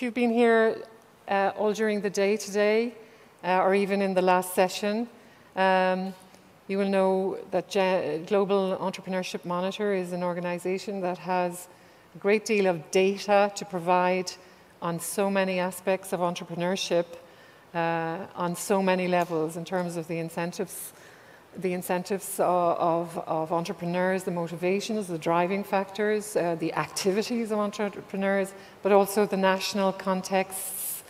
If you've been here all during the day today, or even in the last session, you will know that Global Entrepreneurship Monitor is an organization that has a great deal of data to provide on so many aspects of entrepreneurship, on so many levels in terms of the incentives of entrepreneurs, the motivations, the driving factors, the activities of entrepreneurs, but also the national contexts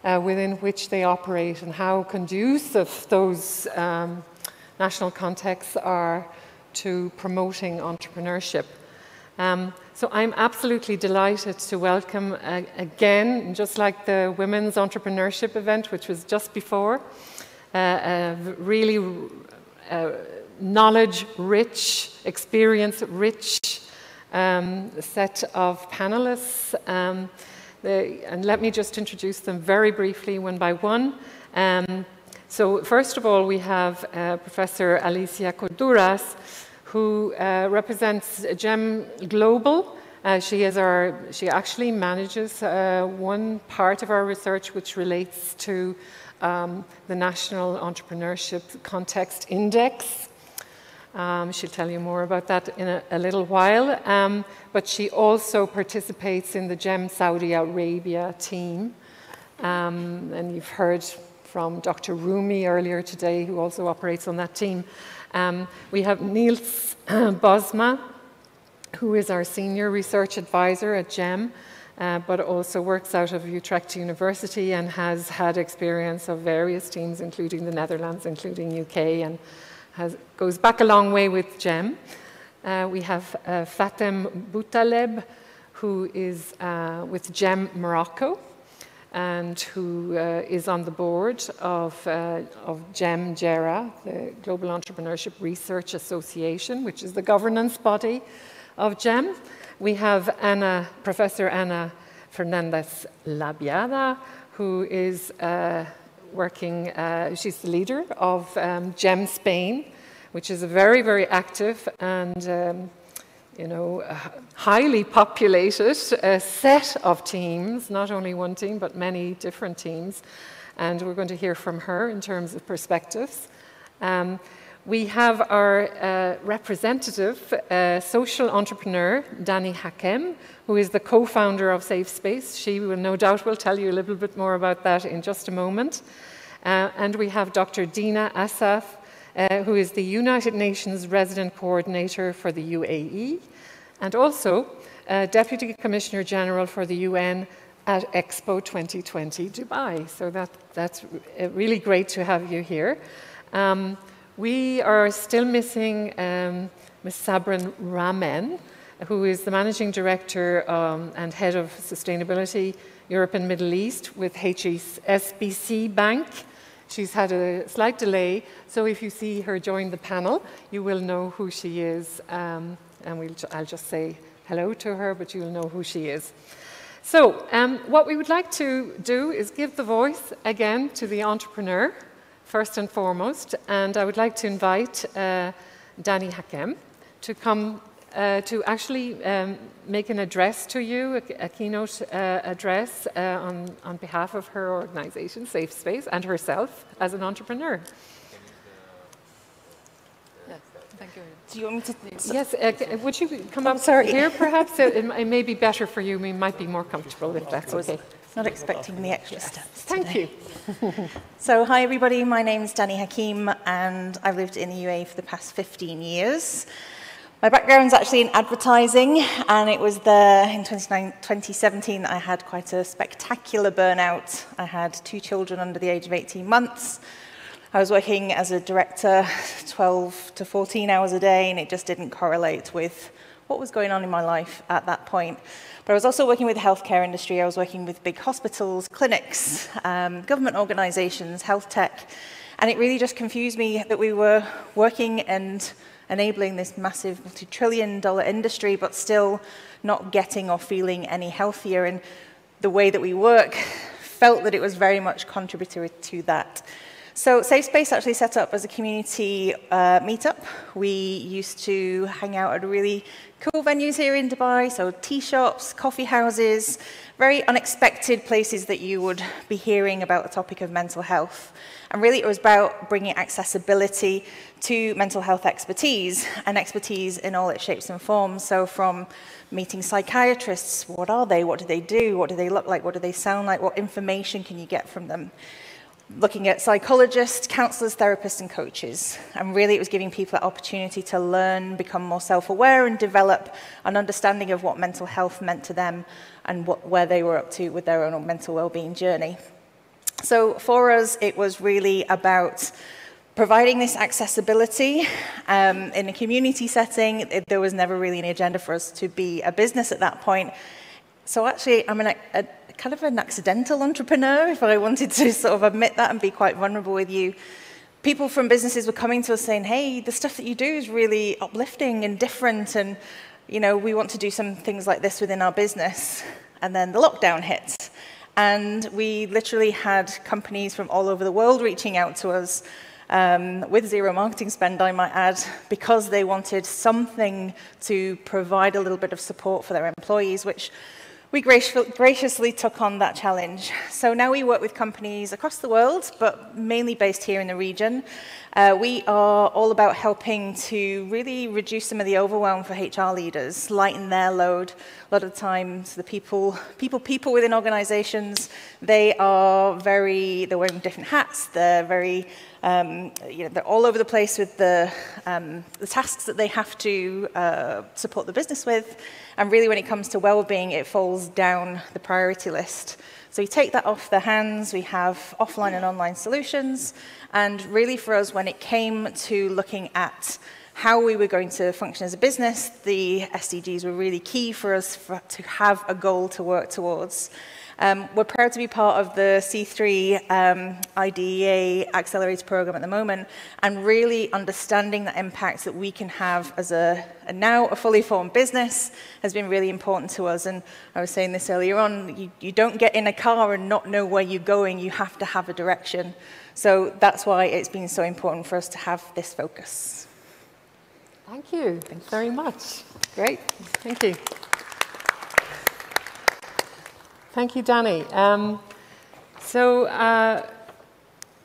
within which they operate and how conducive those national contexts are to promoting entrepreneurship. So I'm absolutely delighted to welcome again, just like the Women's Entrepreneurship event, which was just before, a really knowledge-rich, experience-rich set of panelists. And let me just introduce them very briefly, one by one. So first of all, we have Professor Alicia Coduras, who represents GEM Global. She actually manages one part of our research which relates to the National Entrepreneurship Context Index. She'll tell you more about that in a little while. But she also participates in the GEM Saudi Arabia team. And you've heard from Dr. Rumi earlier today, who also operates on that team. We have Niels Bosma, who is our senior research advisor at GEM, but also works out of Utrecht University and has had experience of various teams, including the Netherlands, including UK, and goes back a long way with GEM. We have Fatem Boutaleb, who is with GEM Morocco, and who is on the board of GEM Gera, the Global Entrepreneurship Research Association, which is the governance body of GEM. We have Professor Ana Fernandez Laviada, who is working, she's the leader of GEM Spain, which is a very, very active and highly populated set of teams, not only one team, but many different teams. And we're going to hear from her in terms of perspectives. We have our representative social entrepreneur, Dani Hakem, who is the co-founder of Safe Space. She will no doubt will tell you a little bit more about that in just a moment. And we have Dr. Dena Assaf, who is the United Nations Resident Coordinator for the UAE, and also Deputy Commissioner General for the UN at Expo 2020 Dubai. So that's really great to have you here. We are still missing Ms. Sabrin Rahman, who is the Managing Director and Head of Sustainability Europe and Middle East with HSBC Bank. She's had a slight delay, so if you see her join the panel, you will know who she is. And I'll just say hello to her, but you'll know who she is. So what we would like to do is give the voice again to the entrepreneur, first and foremost. And I would like to invite Dani Hakem to come to actually make an address to you, a keynote address on behalf of her organization, Safe Space, and herself as an entrepreneur. Yes, thank you. Do you want me to? Yes, would you come up here perhaps? It may be better for you. We might be more comfortable if that's okay. Not expecting the extra steps. Thank you. So, hi everybody, my name is Dani Hakem and I've lived in the UAE for the past 15 years. My background's actually in advertising, and it was there in 2017 that I had quite a spectacular burnout. I had 2 children under the age of 18 months. I was working as a director 12 to 14 hours a day, and it just didn't correlate with what was going on in my life at that point. But I was also working with the healthcare industry. I was working with big hospitals, clinics, government organizations, health tech, and it really just confused me that we were working and enabling this massive multi-trillion-dollar industry, but still not getting or feeling any healthier. And the way that we work felt that it was very much contributory to that. So Safe Space actually set up as a community meetup. We used to hang out at really cool venues here in Dubai, so tea shops, coffee houses, very unexpected places that you would be hearing about the topic of mental health. And really it was about bringing accessibility to mental health expertise, and expertise in all its shapes and forms. So from meeting psychiatrists, what are they, what do they do, what do they look like, what do they sound like, what information can you get from them? Looking at psychologists, counselors, therapists, and coaches. And really it was giving people that opportunity to learn, become more self-aware, and develop an understanding of what mental health meant to them and where they were up to with their own mental well-being journey. So for us, it was really about providing this accessibility in a community setting. There was never really an agenda for us to be a business at that point. So actually, I'm kind of an accidental entrepreneur, if I wanted to sort of admit that and be quite vulnerable with you. People from businesses were coming to us saying, hey, the stuff that you do is really uplifting and different, and you know, we want to do some things like this within our business. And then the lockdown hit. And we literally had companies from all over the world reaching out to us with zero marketing spend, I might add, because they wanted something to provide a little bit of support for their employees, which we graciously took on that challenge. So now we work with companies across the world, but mainly based here in the region. We are all about helping to really reduce some of the overwhelm for HR leaders, lighten their load. A lot of times, the people within organizations, they're wearing different hats. They're very, they're all over the place with the tasks that they have to support the business with. And really, when it comes to well-being, it falls down the priority list. So we take that off their hands. We have offline and online solutions. And really for us, when it came to looking at how we were going to function as a business, the SDGs were really key for us to have a goal to work towards. We're proud to be part of the C3 IDEA Accelerator program at the moment, and really understanding the impact that we can have as now a fully formed business has been really important to us. And I was saying this earlier on, you don't get in a car and not know where you're going. You have to have a direction. So that's why it's been so important for us to have this focus. Thank you. Thanks very much. Great. Thank you. Thank you, Dani.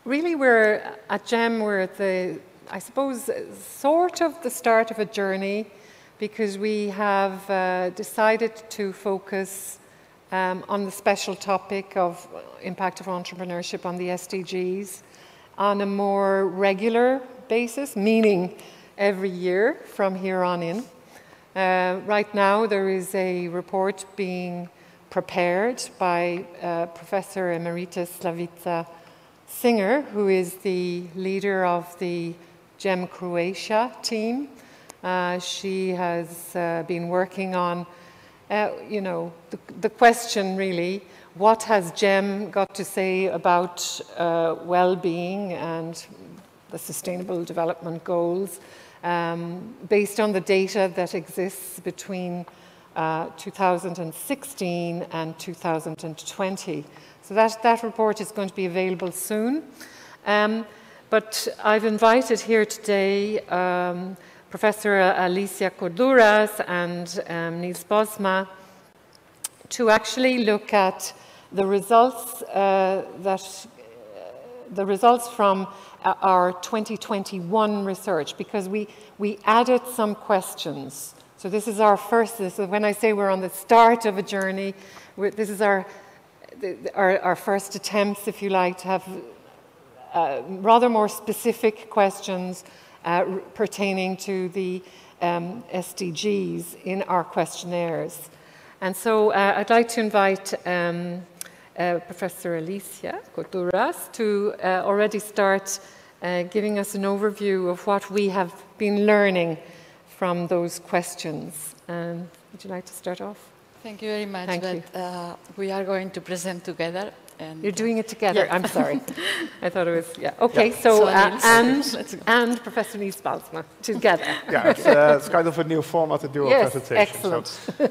Really we're at GEM, we're at I suppose, sort of the start of a journey, because we have decided to focus on the special topic of impact of entrepreneurship on the SDGs on a more regular basis, meaning every year from here on in. Right now there is a report being prepared by Professor Emeritus Laviada Singer, who is the leader of the GEM Croatia team. She has been working on, the question really, what has GEM got to say about well-being and the Sustainable Development Goals, based on the data that exists between 2016 and 2020. So that report is going to be available soon. But I've invited here today Professor Alicia Coduras and Niels Bosma to actually look at the results from our 2021 research, because we added some questions. So this is our first, when I say we're on the start of a journey, this is our first attempts, if you like, to have rather more specific questions pertaining to the SDGs in our questionnaires. And so I'd like to invite Professor Alicia Coduras to already start giving us an overview of what we have been learning from those questions. Would you like to start off? Thank you very much. Thank you. We are going to present together. And you're doing it together? Yeah. I'm sorry. I thought it was, yeah. Okay, yeah. so and Professor Niels Bosma together. Yeah, it's kind of a new format to do a presentation. Excellent. So,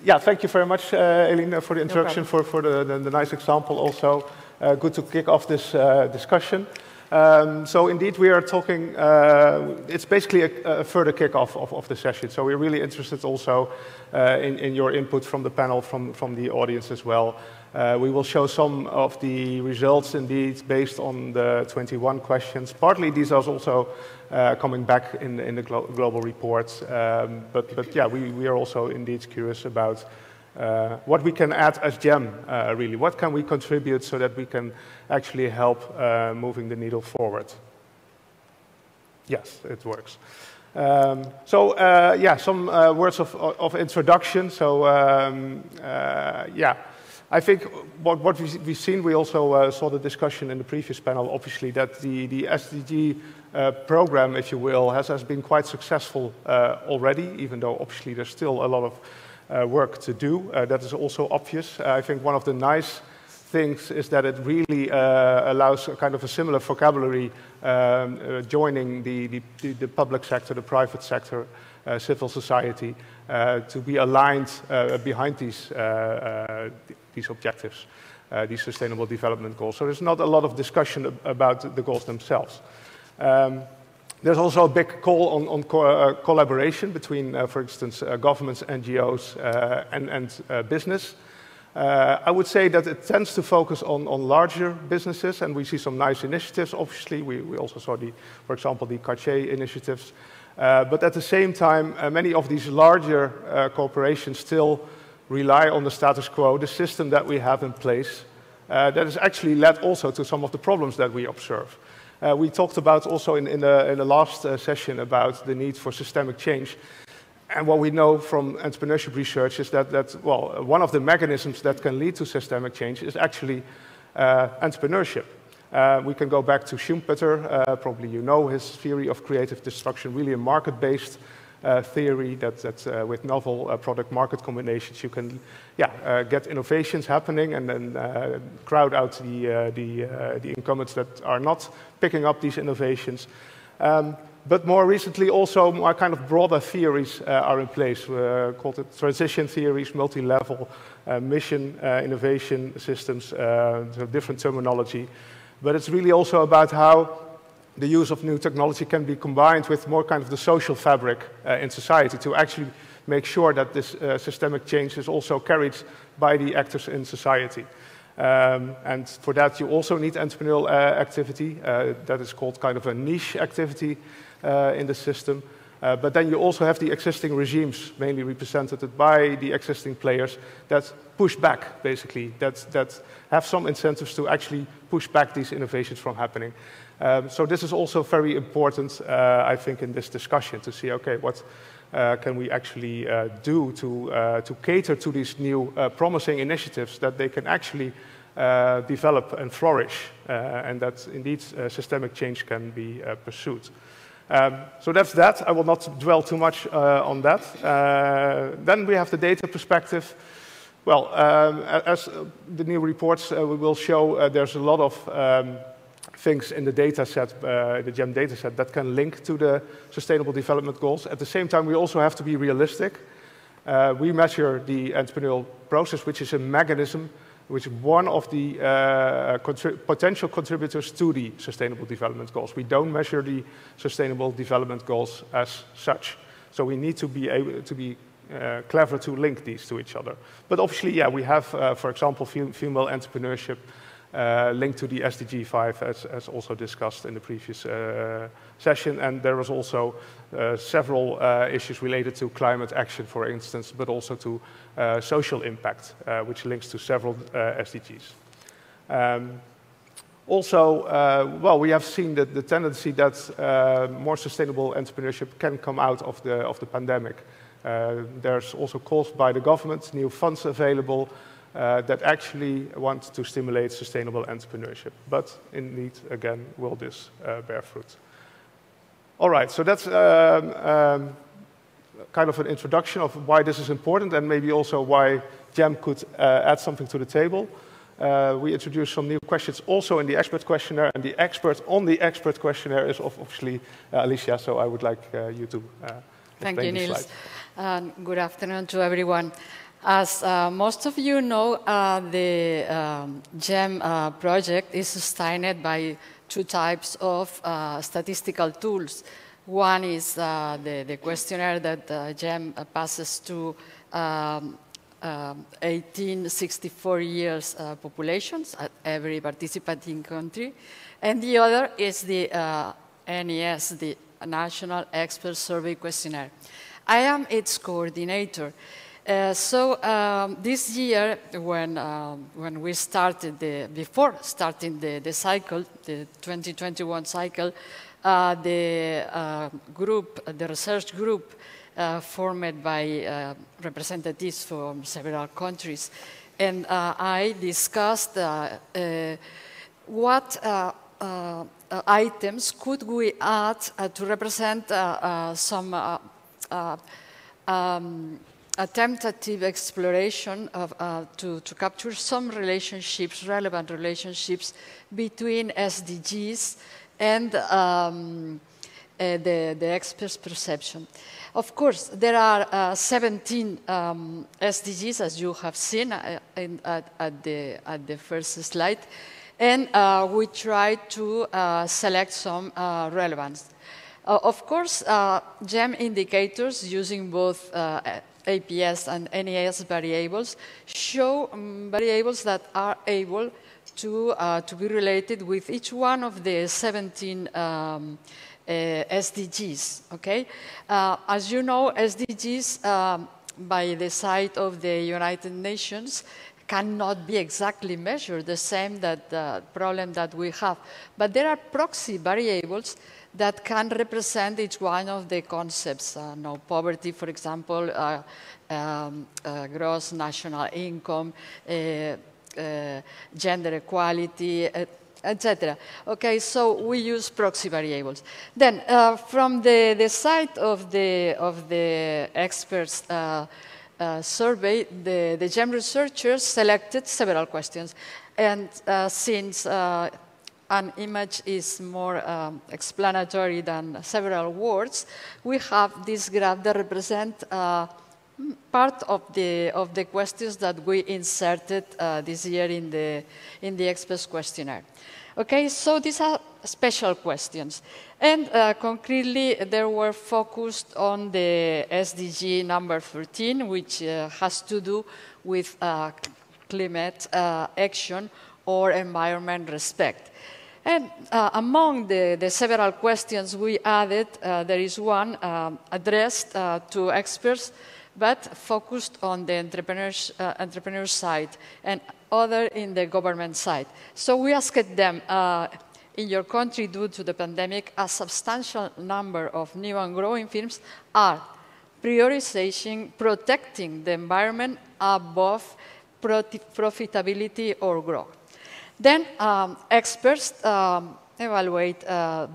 Yeah, thank you very much, Aileen, for the introduction, for the nice example also. Good to kick off this discussion. So indeed, we are talking, it's basically a further kickoff of the session. So we're really interested also in your input from the panel, from the audience as well. We will show some of the results indeed based on the 21 questions. Partly these are also coming back in the global reports. But yeah, we are also indeed curious about what we can add as GEM, really. What can we contribute so that we can actually help moving the needle forward? Yes, it works. Yeah, some words of introduction. So, yeah, I think what we've seen, we also saw the discussion in the previous panel, obviously, that the SDG program, if you will, has been quite successful already, even though obviously there's still a lot of work to do. That is also obvious. I think one of the nice things is that it really allows a kind of a similar vocabulary joining the public sector, the private sector, civil society, to be aligned behind these objectives, these sustainable development goals. So there's not a lot of discussion about the goals themselves. There's also a big call on collaboration between, for instance, governments, NGOs, and business. I would say that it tends to focus on larger businesses, and we see some nice initiatives, obviously. We also saw, for example, the Cartier initiatives. But at the same time, many of these larger corporations still rely on the status quo, the system that we have in place, that has actually led also to some of the problems that we observe. We talked about also in the last session about the need for systemic change. And what we know from entrepreneurship research is that well, one of the mechanisms that can lead to systemic change is actually entrepreneurship. We can go back to Schumpeter. Probably you know his theory of creative destruction, really a market-based theory that with novel product-market combinations you can get innovations happening and then crowd out the incumbents that are not picking up these innovations. But more recently also more kind of broader theories are in place, called the transition theories, multi-level mission innovation systems, so different terminology. But it's really also about how the use of new technology can be combined with more kind of the social fabric in society to actually make sure that this systemic change is also carried by the actors in society. And for that you also need entrepreneurial activity. That is called kind of a niche activity in the system. But then you also have the existing regimes, mainly represented by the existing players, that push back, basically, that have some incentives to actually push back these innovations from happening. So this is also very important, I think, in this discussion to see, okay, what can we actually do to cater to these new promising initiatives that they can actually develop and flourish, and that indeed systemic change can be pursued. So that's that. I will not dwell too much on that. Then we have the data perspective. Well, as the new reports will show, there's a lot of things in the data set, the GEM data set, that can link to the Sustainable Development Goals. At the same time, we also have to be realistic. We measure the entrepreneurial process, which is a mechanism, which is one of the potential contributors to the Sustainable Development Goals. We don't measure the Sustainable Development Goals as such. So we need to be able to be clever to link these to each other. But obviously, yeah, we have, for example, female entrepreneurship linked to the SDG 5, as also discussed in the previous session. And there was also several issues related to climate action, for instance, but also to social impact, which links to several SDGs. Also, well, we have seen that the tendency that more sustainable entrepreneurship can come out of the pandemic. There's also calls by the government, new funds available, that actually want to stimulate sustainable entrepreneurship. But indeed, again, will this bear fruit? All right, so that's kind of an introduction of why this is important and maybe also why GEM could add something to the table. We introduced some new questions also in the expert questionnaire, and the expert on the expert questionnaire is obviously Alicia, so I would like you to Thank you, Niels. Good afternoon to everyone. As most of you know, the GEM project is sustained by two types of statistical tools. One is the questionnaire that GEM passes to 1864 years populations at every participating country. And the other is the NES, the National Expert Survey Questionnaire. I am its coordinator. This year, when we started, before starting the cycle, the 2021 cycle, the research group formed by representatives from several countries, and I discussed what items could we add to represent some a tentative exploration of, to capture some relationships, relevant relationships between SDGs and the expert's perception. Of course, there are 17 SDGs, as you have seen at the first slide, and we try to select some relevance. Of course, GEM indicators using both APS and NES variables show variables that are able to be related with each one of the 17 SDGs, okay? As you know, SDGs, by the side of the United Nations, cannot be exactly measured the same that the problem that we have. But there are proxy variables that can represent each one of the concepts. Poverty, for example, gross national income, gender equality, etc. Okay, so we use proxy variables. Then, from the side of the experts survey, the GEM researchers selected several questions, and since an image is more explanatory than several words, we have this graph that represents part of the questions that we inserted this year in the experts questionnaire. Okay, so these are special questions, and concretely they were focused on the SDG number 13, which has to do with climate action or environment respect. And among the several questions we added, there is one addressed to experts, but focused on the entrepreneur side, and other in the government side. So we asked them, in your country, due to the pandemic, a substantial number of new and growing firms are protecting the environment above profitability or growth. Then experts evaluate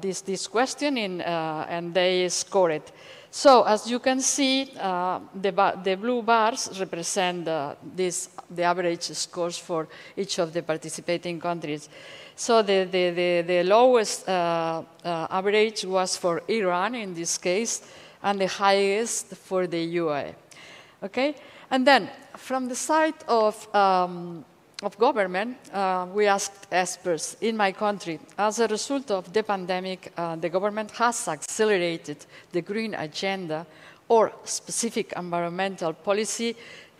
this question and they score it. So as you can see, the blue bars represent the average scores for each of the participating countries. So the lowest average was for Iran in this case, and the highest for the UAE. Okay, and then from the side of government, we asked experts in my country, as a result of the pandemic, the government has accelerated the green agenda or specific environmental policy,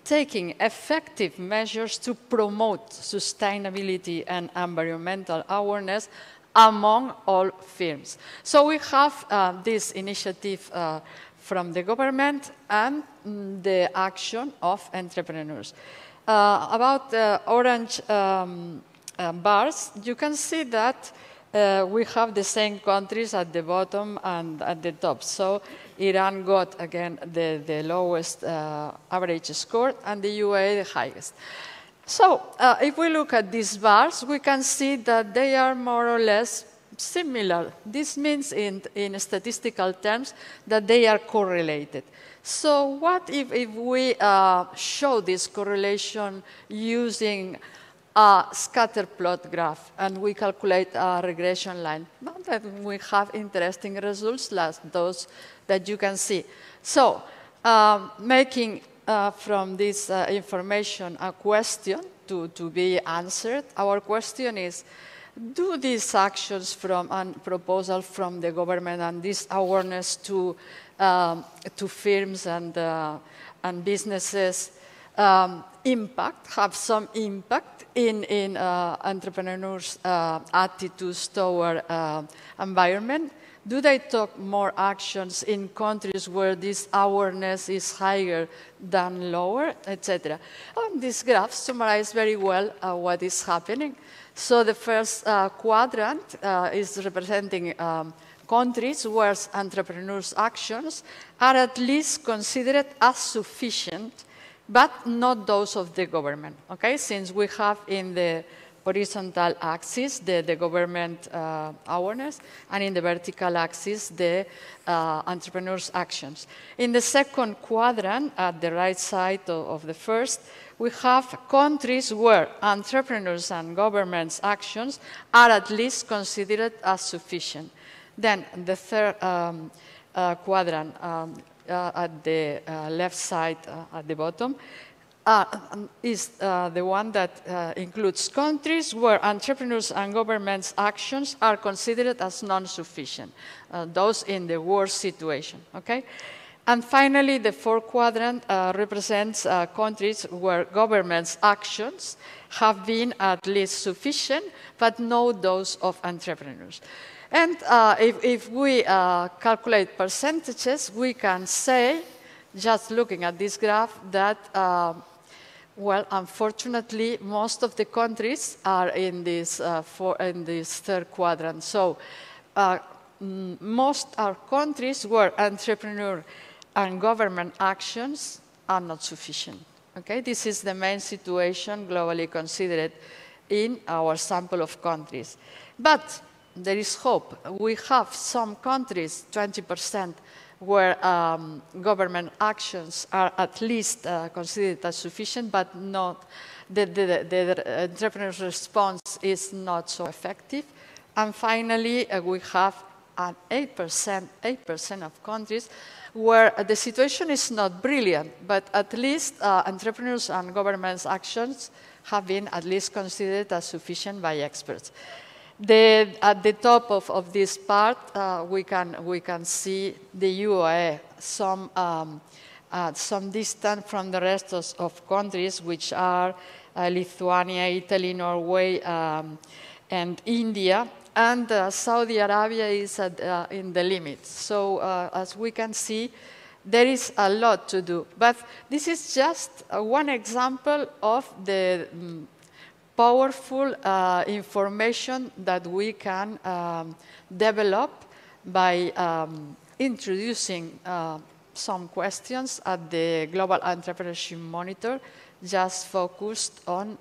taking effective measures to promote sustainability and environmental awareness among all firms. So we have this initiative from the government and the action of entrepreneurs. About orange bars, you can see that we have the same countries at the bottom and at the top. So Iran got, again, the lowest average score, and the UAE the highest. So if we look at these bars, we can see that they are more or less similar. This means in statistical terms that they are correlated. So what if we show this correlation using a scatter plot graph and we calculate a regression line? Well, then we have interesting results like those that you can see. So making from this information a question to be answered. Our question is, do these actions from a proposal from the government and this awareness to firms and businesses have some impact in entrepreneurs' attitudes toward environment? Do they take more actions in countries where this awareness is higher than lower, etc.? This graph summarizes very well what is happening. So the first quadrant is representing countries where entrepreneurs' actions are at least considered as sufficient, but not those of the government, okay? Since we have in the horizontal axis the government awareness, and in the vertical axis the entrepreneurs' actions. In the second quadrant, at the right side of the first, we have countries where entrepreneurs and governments' actions are at least considered as sufficient. Then the third quadrant at the left side at the bottom is the one that includes countries where entrepreneurs and governments' actions are considered as non-sufficient, those in the worst situation, okay? And finally, the fourth quadrant represents countries where governments' actions have been at least sufficient, but not those of entrepreneurs. And if we calculate percentages, we can say, just looking at this graph, that well, unfortunately, most of the countries are in this third quadrant. So most are countries where entrepreneur and government actions are not sufficient. Okay? This is the main situation globally considered in our sample of countries. But there is hope. We have some countries, 20%, where government actions are at least considered as sufficient, but not the entrepreneur's response is not so effective. And finally, we have an 8% of countries where the situation is not brilliant, but at least entrepreneurs and governments' actions have been at least considered as sufficient by experts. At the top of this part, we can see the UAE, some distance from the rest of countries, which are Lithuania, Italy, Norway, and India. And Saudi Arabia is in the limit. So as we can see, there is a lot to do. But this is just one example of the powerful information that we can develop by introducing some questions at the Global Entrepreneurship Monitor, just focused on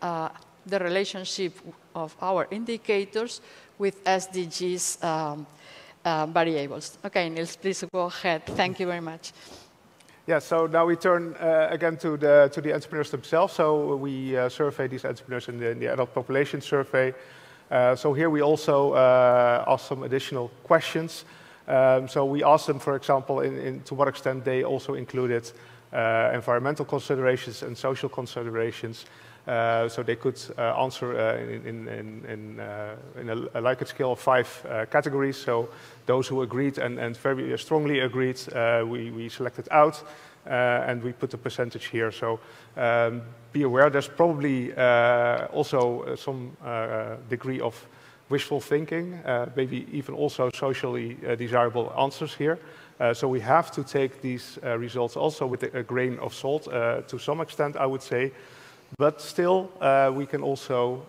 the relationship of our indicators with SDGs variables. Okay, Niels, please go ahead. Thank you very much. Yeah, so now we turn again to the entrepreneurs themselves. So we survey these entrepreneurs in the adult population survey. So here we also ask some additional questions. So we asked them, for example, to what extent they also included environmental considerations and social considerations. So they could answer in a Likert scale of 5 categories. So those who agreed and very strongly agreed, we selected out, and we put the percentage here. So be aware, there's probably also some degree of wishful thinking, maybe even also socially desirable answers here. So we have to take these results also with a grain of salt to some extent, I would say. But still, we can also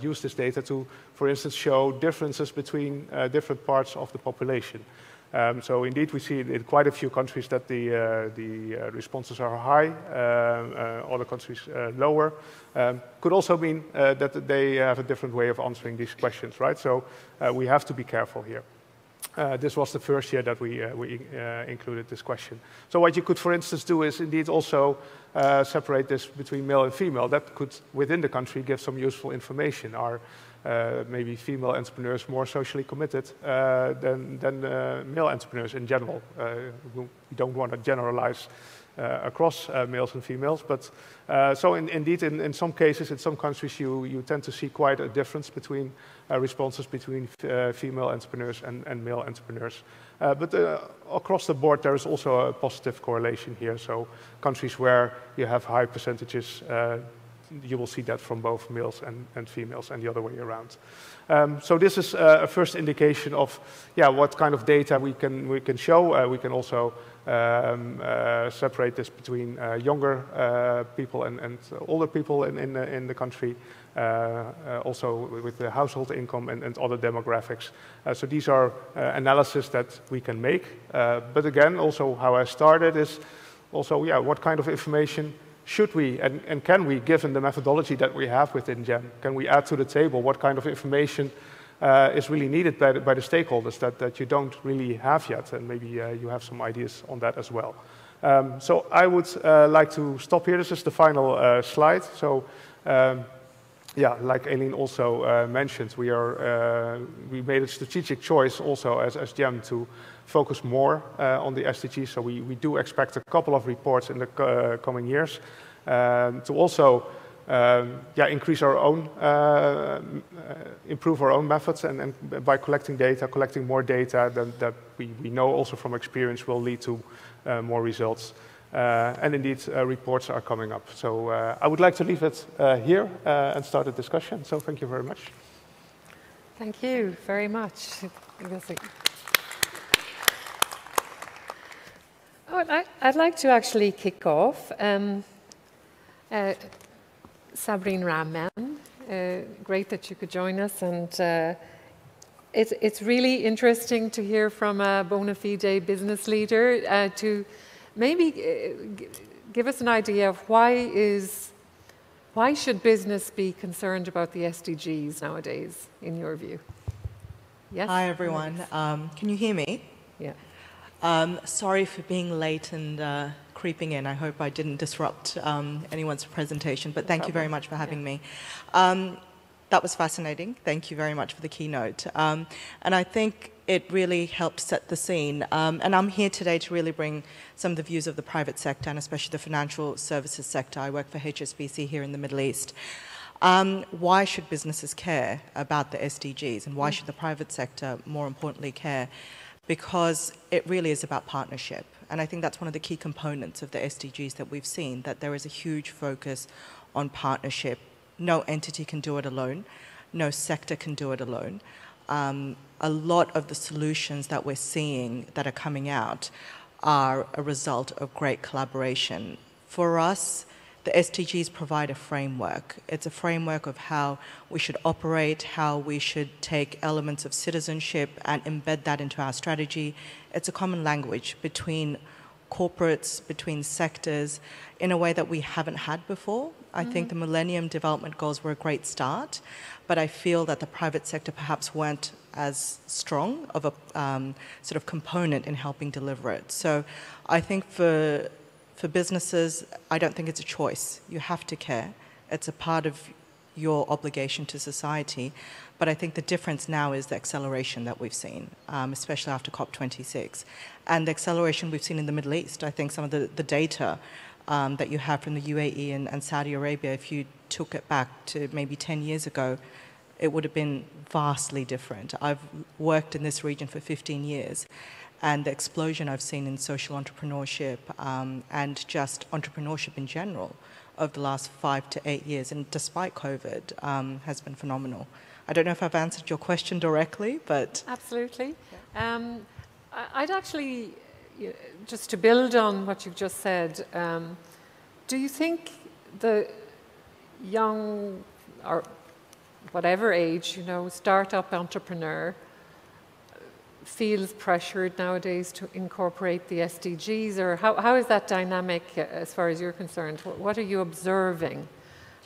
use this data to, for instance, show differences between different parts of the population. So indeed, we see in quite a few countries that the responses are high, other countries lower. Could also mean that they have a different way of answering these questions, right? So we have to be careful here. This was the first year that we included this question. So what you could, for instance, do is indeed also separate this between male and female. That could, within the country, give some useful information. Are maybe female entrepreneurs more socially committed than male entrepreneurs in general? We don't want to generalize across males and females. But so indeed, in some cases, in some countries, you tend to see quite a difference between responses between female entrepreneurs and male entrepreneurs. But across the board, there is also a positive correlation here. So countries where you have high percentages, you will see that from both males and females and the other way around. So this is a first indication of what kind of data we can show. We can also separate this between younger people and older people in the country, also with the household income and other demographics. So these are analysis that we can make. But again, also how I started is also, what kind of information should we and can we, given the methodology that we have within GEM, can we add to the table? What kind of information is really needed by the stakeholders that you don't really have yet? And maybe you have some ideas on that as well. So I would like to stop here. This is the final slide. So like Aileen also mentioned, we made a strategic choice also as GEM to focus more on the SDGs. So we do expect a couple of reports in the coming years to also increase our own, improve our own methods, and by collecting more data that we know also from experience will lead to more results. And indeed, reports are coming up. So I would like to leave it here and start a discussion. So thank you very much. Thank you very much. I'd like to actually kick off. Sabrin, Rahman, great that you could join us, and it's really interesting to hear from a bona fide business leader to maybe give us an idea of why should business be concerned about the SDGs nowadays, in your view? Yes. Hi everyone. Can you hear me? Yeah. Sorry for being late and creeping in. I hope I didn't disrupt anyone's presentation, but thank you very much for having me. That was fascinating. Thank you very much for the keynote. And I think it really helped set the scene. And I'm here today to really bring some of the views of the private sector, and especially the financial services sector. I work for HSBC here in the Middle East. Why should businesses care about the SDGs, and why should the private sector, more importantly, care? Because it really is about partnership. And I think that's one of the key components of the SDGs that we've seen, that there is a huge focus on partnership. No entity can do it alone. No sector can do it alone. A lot of the solutions that we're seeing that are coming out are a result of great collaboration. For us, the SDGs provide a framework. It's a framework of how we should operate, how we should take elements of citizenship and embed that into our strategy. It's a common language between corporates, between sectors, in a way that we haven't had before. I think the Millennium Development Goals were a great start, but I feel that the private sector perhaps weren't as strong of a sort of component in helping deliver it. So I think for businesses, I don't think it's a choice. You have to care. It's a part of your obligation to society. But I think the difference now is the acceleration that we've seen, especially after COP26. And the acceleration we've seen in the Middle East. I think some of the data that you have from the UAE and Saudi Arabia, if you took it back to maybe 10 years ago, it would have been vastly different. I've worked in this region for 15 years. And the explosion I've seen in social entrepreneurship and just entrepreneurship in general over the last 5 to 8 years, and despite COVID, has been phenomenal. I don't know if I've answered your question directly, but... Absolutely. I'd actually, just to build on what you've just said, do you think the young, or whatever age, startup entrepreneur feels pressured nowadays to incorporate the SDGs, or how is that dynamic as far as you're concerned? What are you observing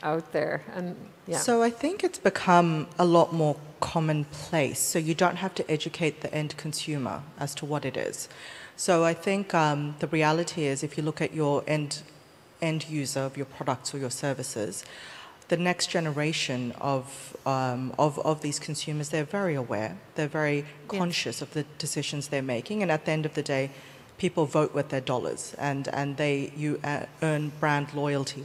out there? And So I think it's become a lot more commonplace. So you don't have to educate the end consumer as to what it is. So I think the reality is, if you look at your end user of your products or your services, the next generation of these consumers, they're very aware, they're very conscious of the decisions they're making, and at the end of the day, people vote with their dollars, and you earn brand loyalty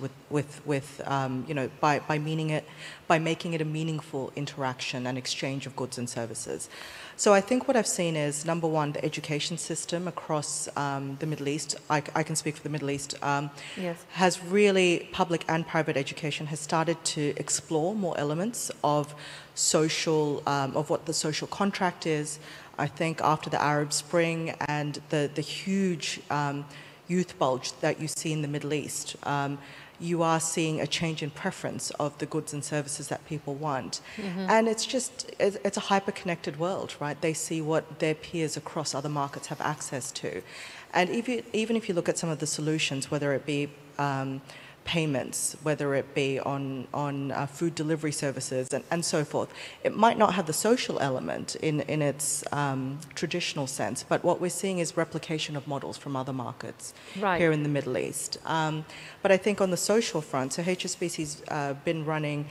by making it a meaningful interaction and exchange of goods and services. So I think what I've seen is, number one, the education system across the Middle East. I can speak for the Middle East. Yes. Has really, public and private education has started to explore more elements of social, of what the social contract is. I think after the Arab Spring and the huge youth bulge that you see in the Middle East, you are seeing a change in preference of the goods and services that people want. And it's a hyper-connected world, right? They see what their peers across other markets have access to. And even if you look at some of the solutions, whether it be payments, whether it be on food delivery services and so forth, it might not have the social element in its traditional sense, but what we're seeing is replication of models from other markets here in the Middle East. But I think on the social front, so HSBC's been running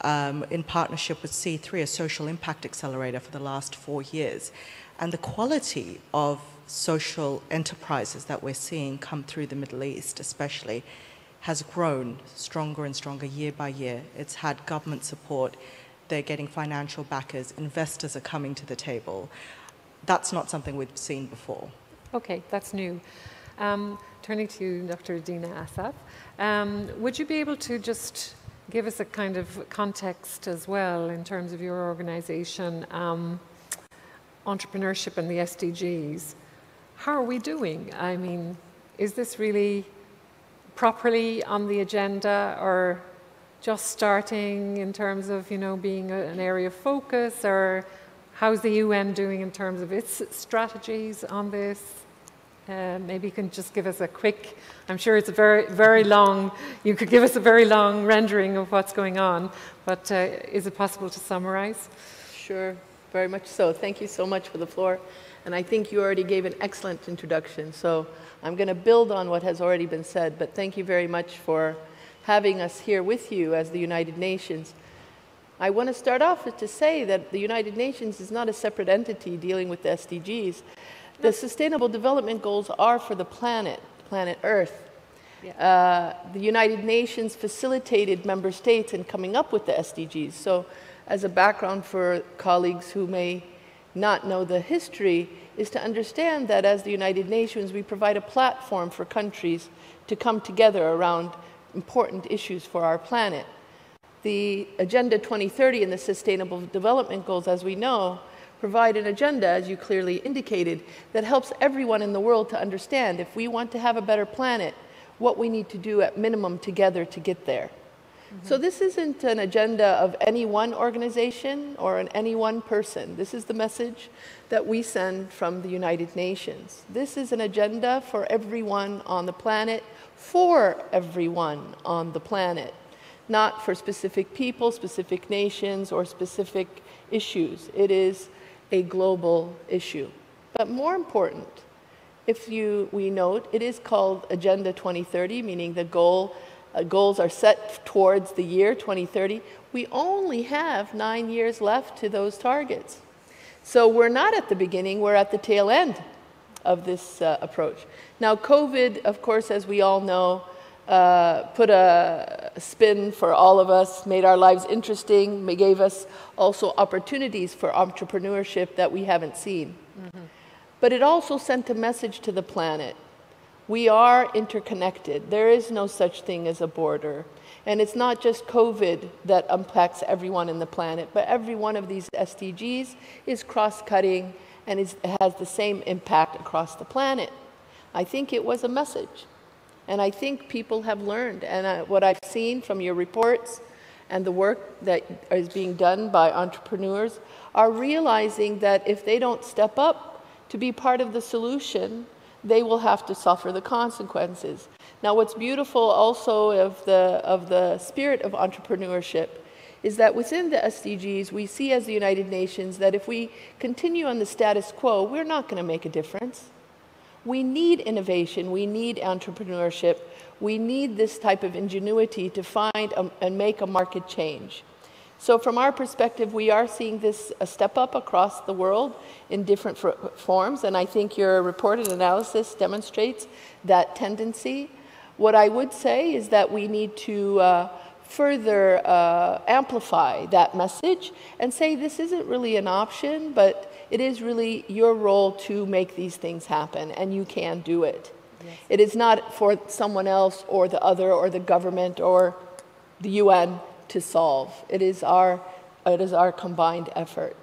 in partnership with C3, a social impact accelerator, for the last 4 years. And the quality of social enterprises that we're seeing come through the Middle East especially has grown stronger and stronger year by year. It's had government support, they're getting financial backers, investors are coming to the table. That's not something we've seen before. Okay, that's new. Turning to Dr. Dena Assaf, would you be able to just give us a kind of context as well in terms of your organization, entrepreneurship and the SDGs? How are we doing? I mean, is this really properly on the agenda, or just starting in terms of, being an area of focus, or how's the UN doing in terms of its strategies on this? Maybe you can just give us a quick, I'm sure it's a very, very long, you could give us a very long rendering of what's going on, but is it possible to summarize? Sure, very much so. Thank you so much for the floor. And I think you already gave an excellent introduction. So I'm going to build on what has already been said, but thank you very much for having us here with you as the United Nations. I want to start off with to say that the United Nations is not a separate entity dealing with the SDGs. The Sustainable Development Goals are for the planet Earth. Yeah. The United Nations facilitated member states in coming up with the SDGs. So as a background for colleagues who may not know the history, is to understand that as the United Nations, we provide a platform for countries to come together around important issues for our planet. The Agenda 2030 and the Sustainable Development Goals, as we know, provide an agenda, as you clearly indicated, that helps everyone in the world to understand if we want to have a better planet, what we need to do at minimum together to get there. So this isn't an agenda of any one organization or any one person. This is the message that we send from the United Nations. This is an agenda for everyone on the planet, for everyone on the planet, not for specific people, specific nations, or specific issues. It is a global issue. But more important, we note, it is called Agenda 2030, meaning the goals are set towards the year 2030. We only have 9 years left to those targets. So we're not at the beginning, we're at the tail end of this approach. Now, COVID, of course, as we all know, put a spin for all of us, made our lives interesting, gave us also opportunities for entrepreneurship that we haven't seen. But it also sent a message to the planet. We are interconnected. There is no such thing as a border. And it's not just COVID that impacts everyone in the planet, but every one of these SDGs is cross-cutting and has the same impact across the planet. I think it was a message. And I think people have learned. And what I've seen from your reports and the work that is being done by entrepreneurs are realizing that if they don't step up to be part of the solution, they will have to suffer the consequences. Now, what's beautiful also of the spirit of entrepreneurship is that within the SDGs, we see as the United Nations that if we continue on the status quo, we're not going to make a difference. We need innovation, we need entrepreneurship, we need this type of ingenuity to find and make a market change. So from our perspective, we are seeing this a step up across the world in different forms, and I think your reported analysis demonstrates that tendency. What I would say is that we need to further amplify that message and say this isn't really an option, but it is really your role to make these things happen, and you can do it. Yes. It is not for someone else or the other or the government or the UN to solve. It is our combined effort.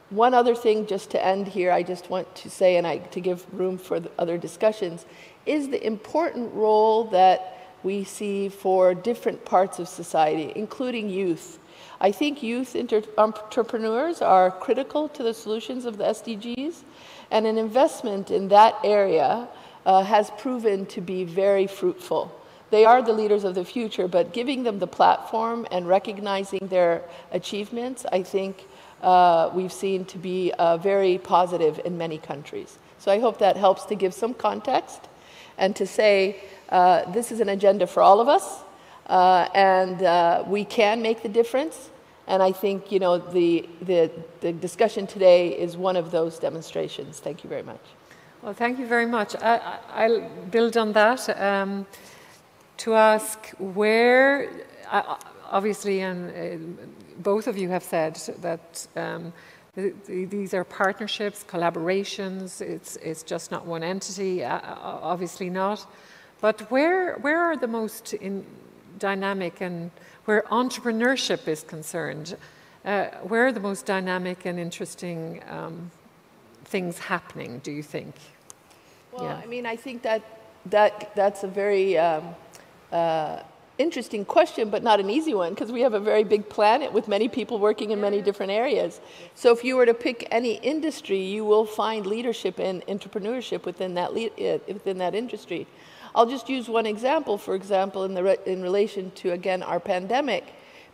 One other thing, just to end here, I just want to say, and to give room for the other discussions, is the important role that we see for different parts of society, including youth. I think youth entrepreneurs are critical to the solutions of the SDGs, and an investment in that area has proven to be very fruitful. They are the leaders of the future, but giving them the platform and recognizing their achievements, I think we've seen to be very positive in many countries. So I hope that helps to give some context and to say this is an agenda for all of us, and we can make the difference. And I think, you know, the discussion today is one of those demonstrations. Thank you very much. Well, thank you very much. I'll build on that to ask where, obviously, and both of you have said that these are partnerships, collaborations. It's just not one entity, obviously not. But where are the most dynamic, and where entrepreneurship is concerned, where are the most dynamic and interesting things happening, do you think? Well, yeah. I mean, I think that's a very interesting question, but not an easy one, because we have a very big planet with many people working in many different areas. So if you were to pick any industry, you will find leadership and entrepreneurship within that industry. I'll just use one example, for example, in relation to, again, our pandemic.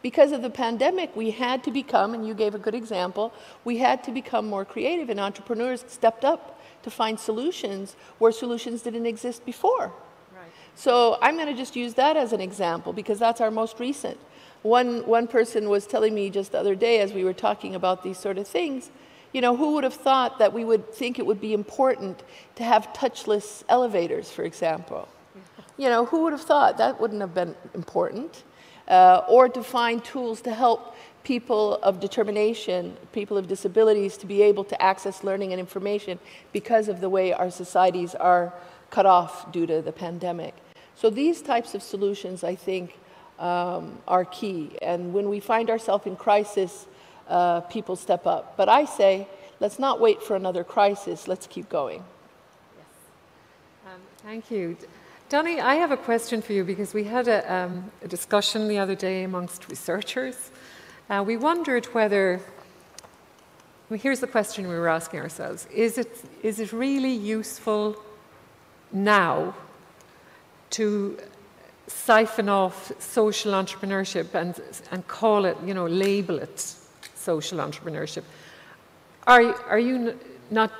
Because of the pandemic, we had to become, and you gave a good example, we had to become more creative, and entrepreneurs stepped up to find solutions where solutions didn't exist before. Right. So I'm going to just use that as an example, because that's our most recent. One person was telling me just the other day, as we were talking about these sort of things, you know, who would have thought that we would think it would be important to have touchless elevators, for example? You know, who would have thought that wouldn't have been important? Or to find tools to help people of determination, people of disabilities, to be able to access learning and information because of the way our societies are cut off due to the pandemic. So these types of solutions, I think, are key. And when we find ourselves in crisis, people step up. But I say, let's not wait for another crisis. Let's keep going. Yes. Thank you. Dani, I have a question for you, because we had a discussion the other day amongst researchers. We wondered whether, well, here's the question we were asking ourselves, is it really useful now to siphon off social entrepreneurship and call it, you know, label it social entrepreneurship? Are you not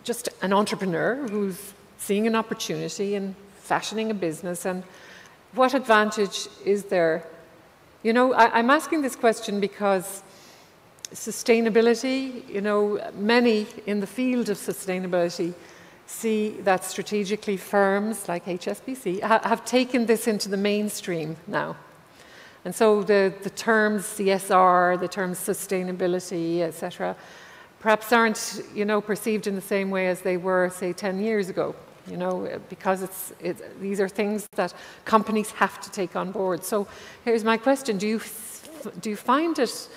just an entrepreneur who's seeing an opportunity and fashioning a business, and what advantage is there? You know, I'm asking this question because sustainability, you know, many in the field of sustainability see that strategically firms like HSBC have taken this into the mainstream now. And so the terms CSR, the terms sustainability, etc., perhaps aren't, you know, perceived in the same way as they were, say, 10 years ago. You know, because these are things that companies have to take on board. So here's my question. Do you find it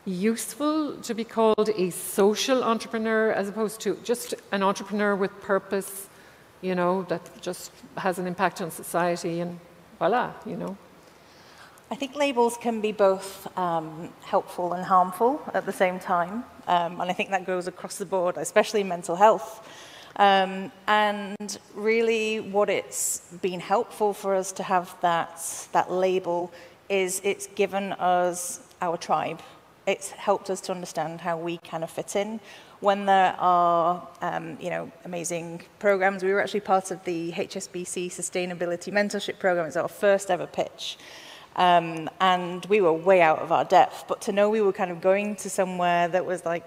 useful to be called a social entrepreneur as opposed to just an entrepreneur with purpose, you know, that just has an impact on society and voila, you know? I think labels can be both helpful and harmful at the same time. And I think that goes across the board, especially in mental health. And really what it's been helpful for us to have that label is it's given us our tribe. It's helped us to understand how we kind of fit in. When there are, you know, amazing programs, we were actually part of the HSBC Sustainability Mentorship Program. It's our first ever pitch. And we were way out of our depth. But to know we were kind of going to somewhere that was like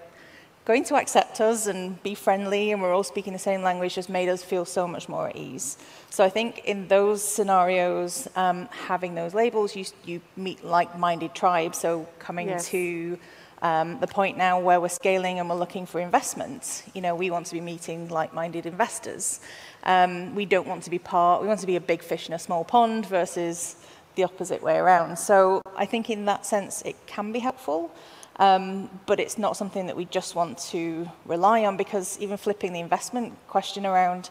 going to accept us and be friendly and we're all speaking the same language just made us feel so much more at ease. So I think in those scenarios, having those labels, you meet like-minded tribes. So coming to the point now where we're scaling and we're looking for investment, you know, we want to be meeting like-minded investors. We don't want to be we want to be a big fish in a small pond versus the opposite way around. So I think in that sense, it can be helpful. But it's not something that we just want to rely on, because even flipping the investment question around,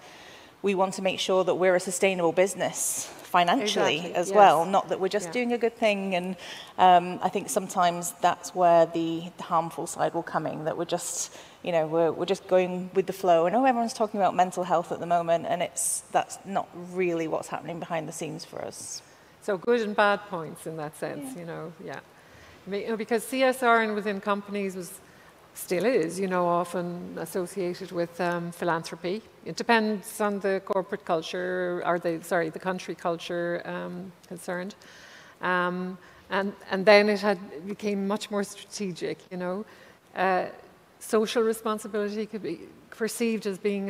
we want to make sure that we're a sustainable business financially as well, not that we're just doing a good thing. And I think sometimes that's where the harmful side will come in, that we're just, you know, we're just going with the flow. And everyone's talking about mental health at the moment, and that's not really what's happening behind the scenes for us. So good and bad points in that sense, you know, because CSR and within companies still is, you know, often associated with philanthropy. It depends on the corporate culture, or the country culture concerned. And then it became much more strategic, you know. Social responsibility could be perceived as being,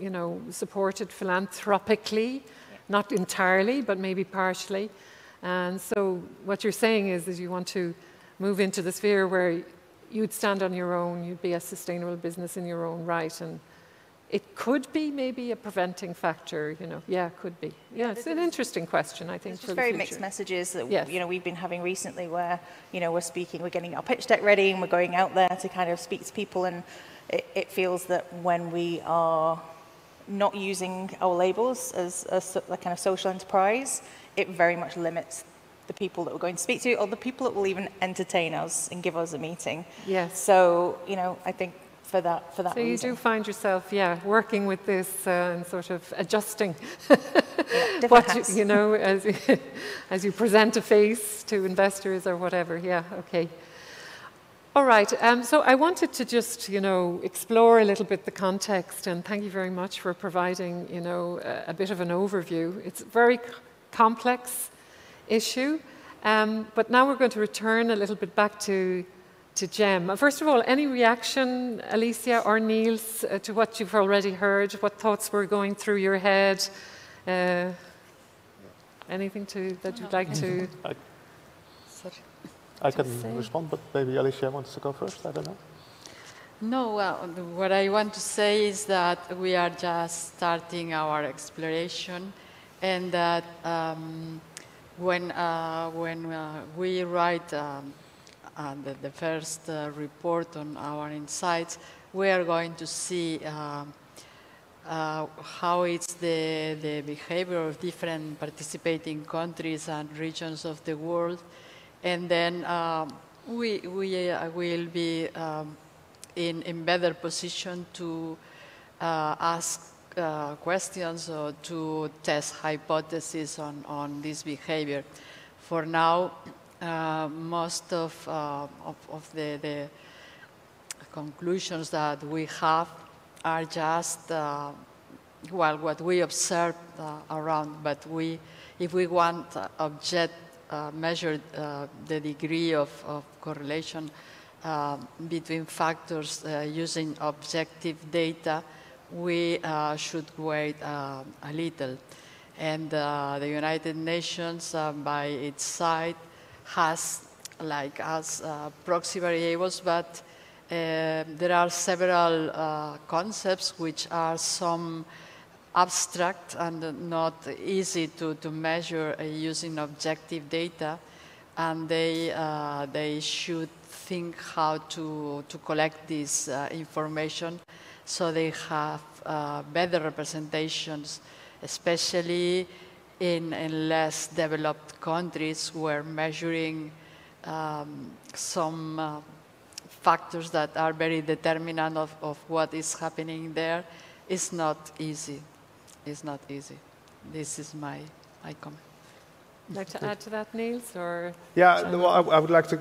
you know, supported philanthropically, not entirely, but maybe partially. And so what you're saying is you want to move into the sphere where you'd stand on your own, you'd be a sustainable business in your own right, and it could be maybe a preventing factor, you know. Yeah, it could be. Yeah, it's an interesting question, I think, for the future. There's very mixed messages that you know, we've been having recently where, you know, we're getting our pitch deck ready and we're going out there to kind of speak to people, and it feels that when we are not using our labels as a kind of social enterprise, it very much limits the people that we're going to speak to, or the people that will even entertain us and give us a meeting. Yes. So, you know, I think for that so reason. You do find yourself, working with this and sort of adjusting what you know, as you present a face to investors or whatever. Yeah, okay. All right, so I wanted to just, you know, explore a little bit the context, and thank you very much for providing, you know, a bit of an overview. It's a very complex issue, but now we're going to return a little bit back to GEM. First of all, any reaction, Alicia or Niels, to what you've already heard? What thoughts were going through your head? Anything that you'd like to... I can respond, but maybe Alicia wants to go first, I don't know. No, well, what I want to say is that we are just starting our exploration, and that when we write the first report on our insights, we are going to see how it's the behavior of different participating countries and regions of the world. And then we will be in better position to ask questions or to test hypotheses on this behavior. For now, most of the conclusions that we have are just what we observed around. But if we want measure the degree of correlation between factors using objective data, we should wait a little. And the United Nations, by its side, has, like us, proxy variables, but there are several concepts which are some abstract and not easy to measure using objective data, and they should think how to collect this information so they have better representations, especially in less developed countries where measuring some factors that are very determinant of what is happening there is not easy. It's not easy. This is my comment. Like to add to that, Niels, or? Yeah, well, I would like to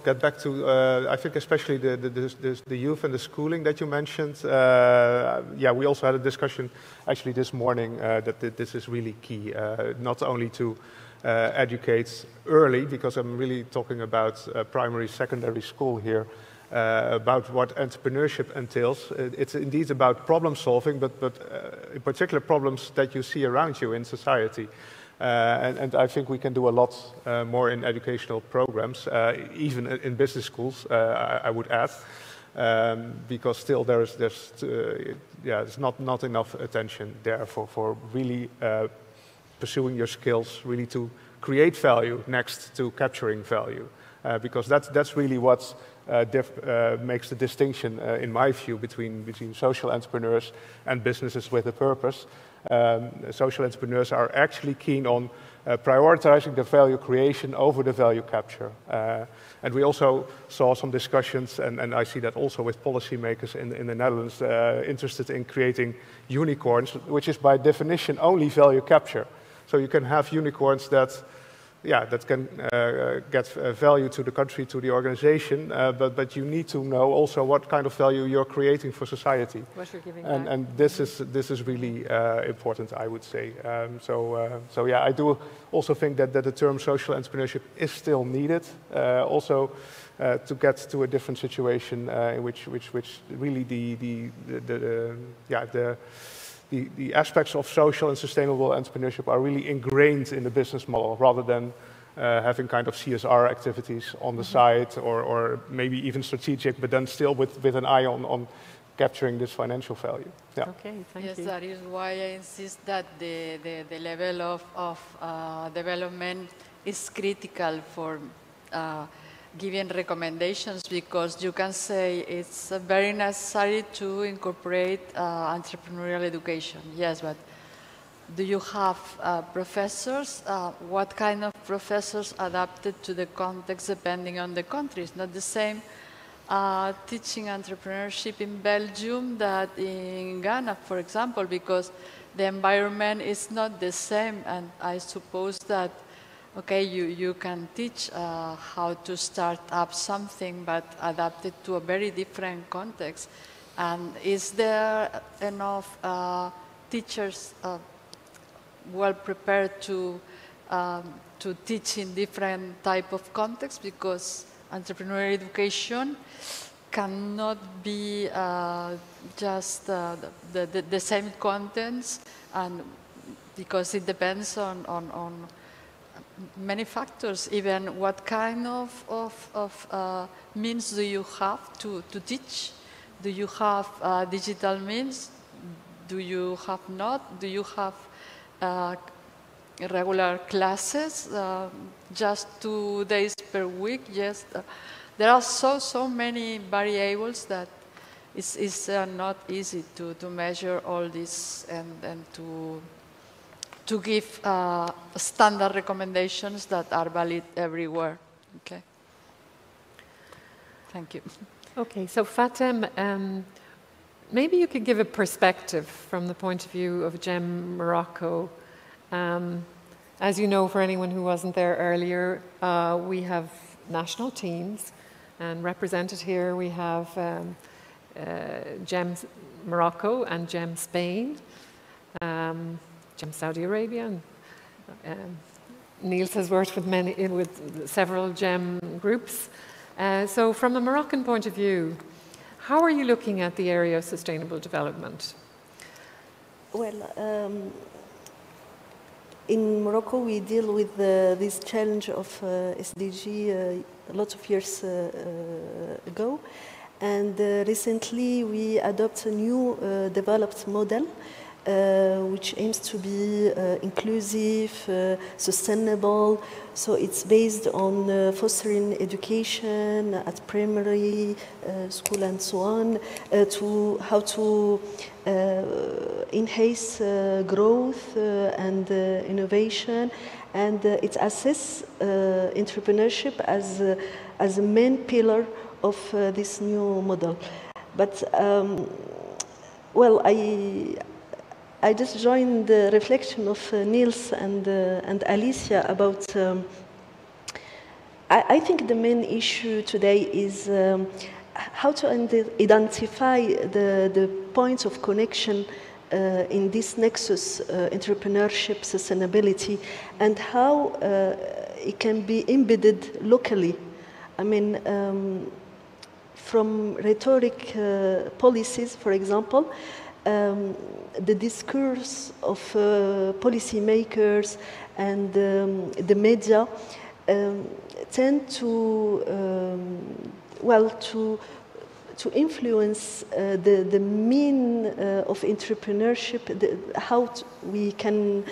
get back to, I think especially the youth and the schooling that you mentioned. Yeah, we also had a discussion actually this morning that this is really key, not only to educate early, because I'm really talking about primary, secondary school here, about what entrepreneurship entails. It's indeed about problem solving, but in particular problems that you see around you in society. And I think we can do a lot more in educational programs, even in business schools, I would add, because still there's not enough attention there for really pursuing your skills, really to create value next to capturing value, because that's really what makes the distinction, in my view, between social entrepreneurs and businesses with a purpose. Social entrepreneurs are actually keen on prioritizing the value creation over the value capture. And we also saw some discussions, and I see that also with policymakers in the Netherlands, interested in creating unicorns, which is by definition only value capture. So you can have unicorns that can get value to the country, to the organization, but you need to know also what kind of value you're creating for society. What you're giving back. And this is really important, I would say. So yeah, I do also think that the term social entrepreneurship is still needed, also to get to a different situation in which really the aspects of social and sustainable entrepreneurship are really ingrained in the business model, rather than having kind of CSR activities on the side, or maybe even strategic, but then still with an eye on capturing this financial value. Yeah. Okay, thank you. Yes, that is why I insist that the level of development is critical for giving recommendations, because you can say it's very necessary to incorporate entrepreneurial education. Yes, but do you have professors? What kind of professors adapted to the context depending on the country? It's not the same teaching entrepreneurship in Belgium that in Ghana, for example, because the environment is not the same. And I suppose that okay, you can teach how to start up something, but adapt it to a very different context. And is there enough teachers well prepared to teach in different type of contexts? Because entrepreneurial education cannot be just the same contents, and because it depends on many factors. Even what kind of means do you have to teach? Do you have digital means? Do you have not? Do you have regular classes, just 2 days per week? Yes, there are so many variables that it's not easy to measure all this and to give standard recommendations that are valid everywhere. Okay. Thank you. Okay, so Fatem, maybe you could give a perspective from the point of view of GEM Morocco. As you know, for anyone who wasn't there earlier, we have national teams, and represented here we have GEM Morocco and GEM Spain, GEM Saudi Arabia, and Niels has worked with several GEM groups. So from a Moroccan point of view, how are you looking at the area of sustainable development? Well, in Morocco we deal with this challenge of SDG lots of years ago, and recently we adopt a new developed model which aims to be inclusive, sustainable. So it's based on fostering education at primary school and so on, to how to enhance growth and innovation, and it assesses entrepreneurship as a main pillar of this new model. But well, I just joined the reflection of Niels and Alicia about. I think the main issue today is how to identify the points of connection in this nexus, entrepreneurship, sustainability, and how it can be embedded locally. I mean, from rhetoric policies, for example, the discourse of policymakers and the media tend to, to influence the mean of entrepreneurship, how we can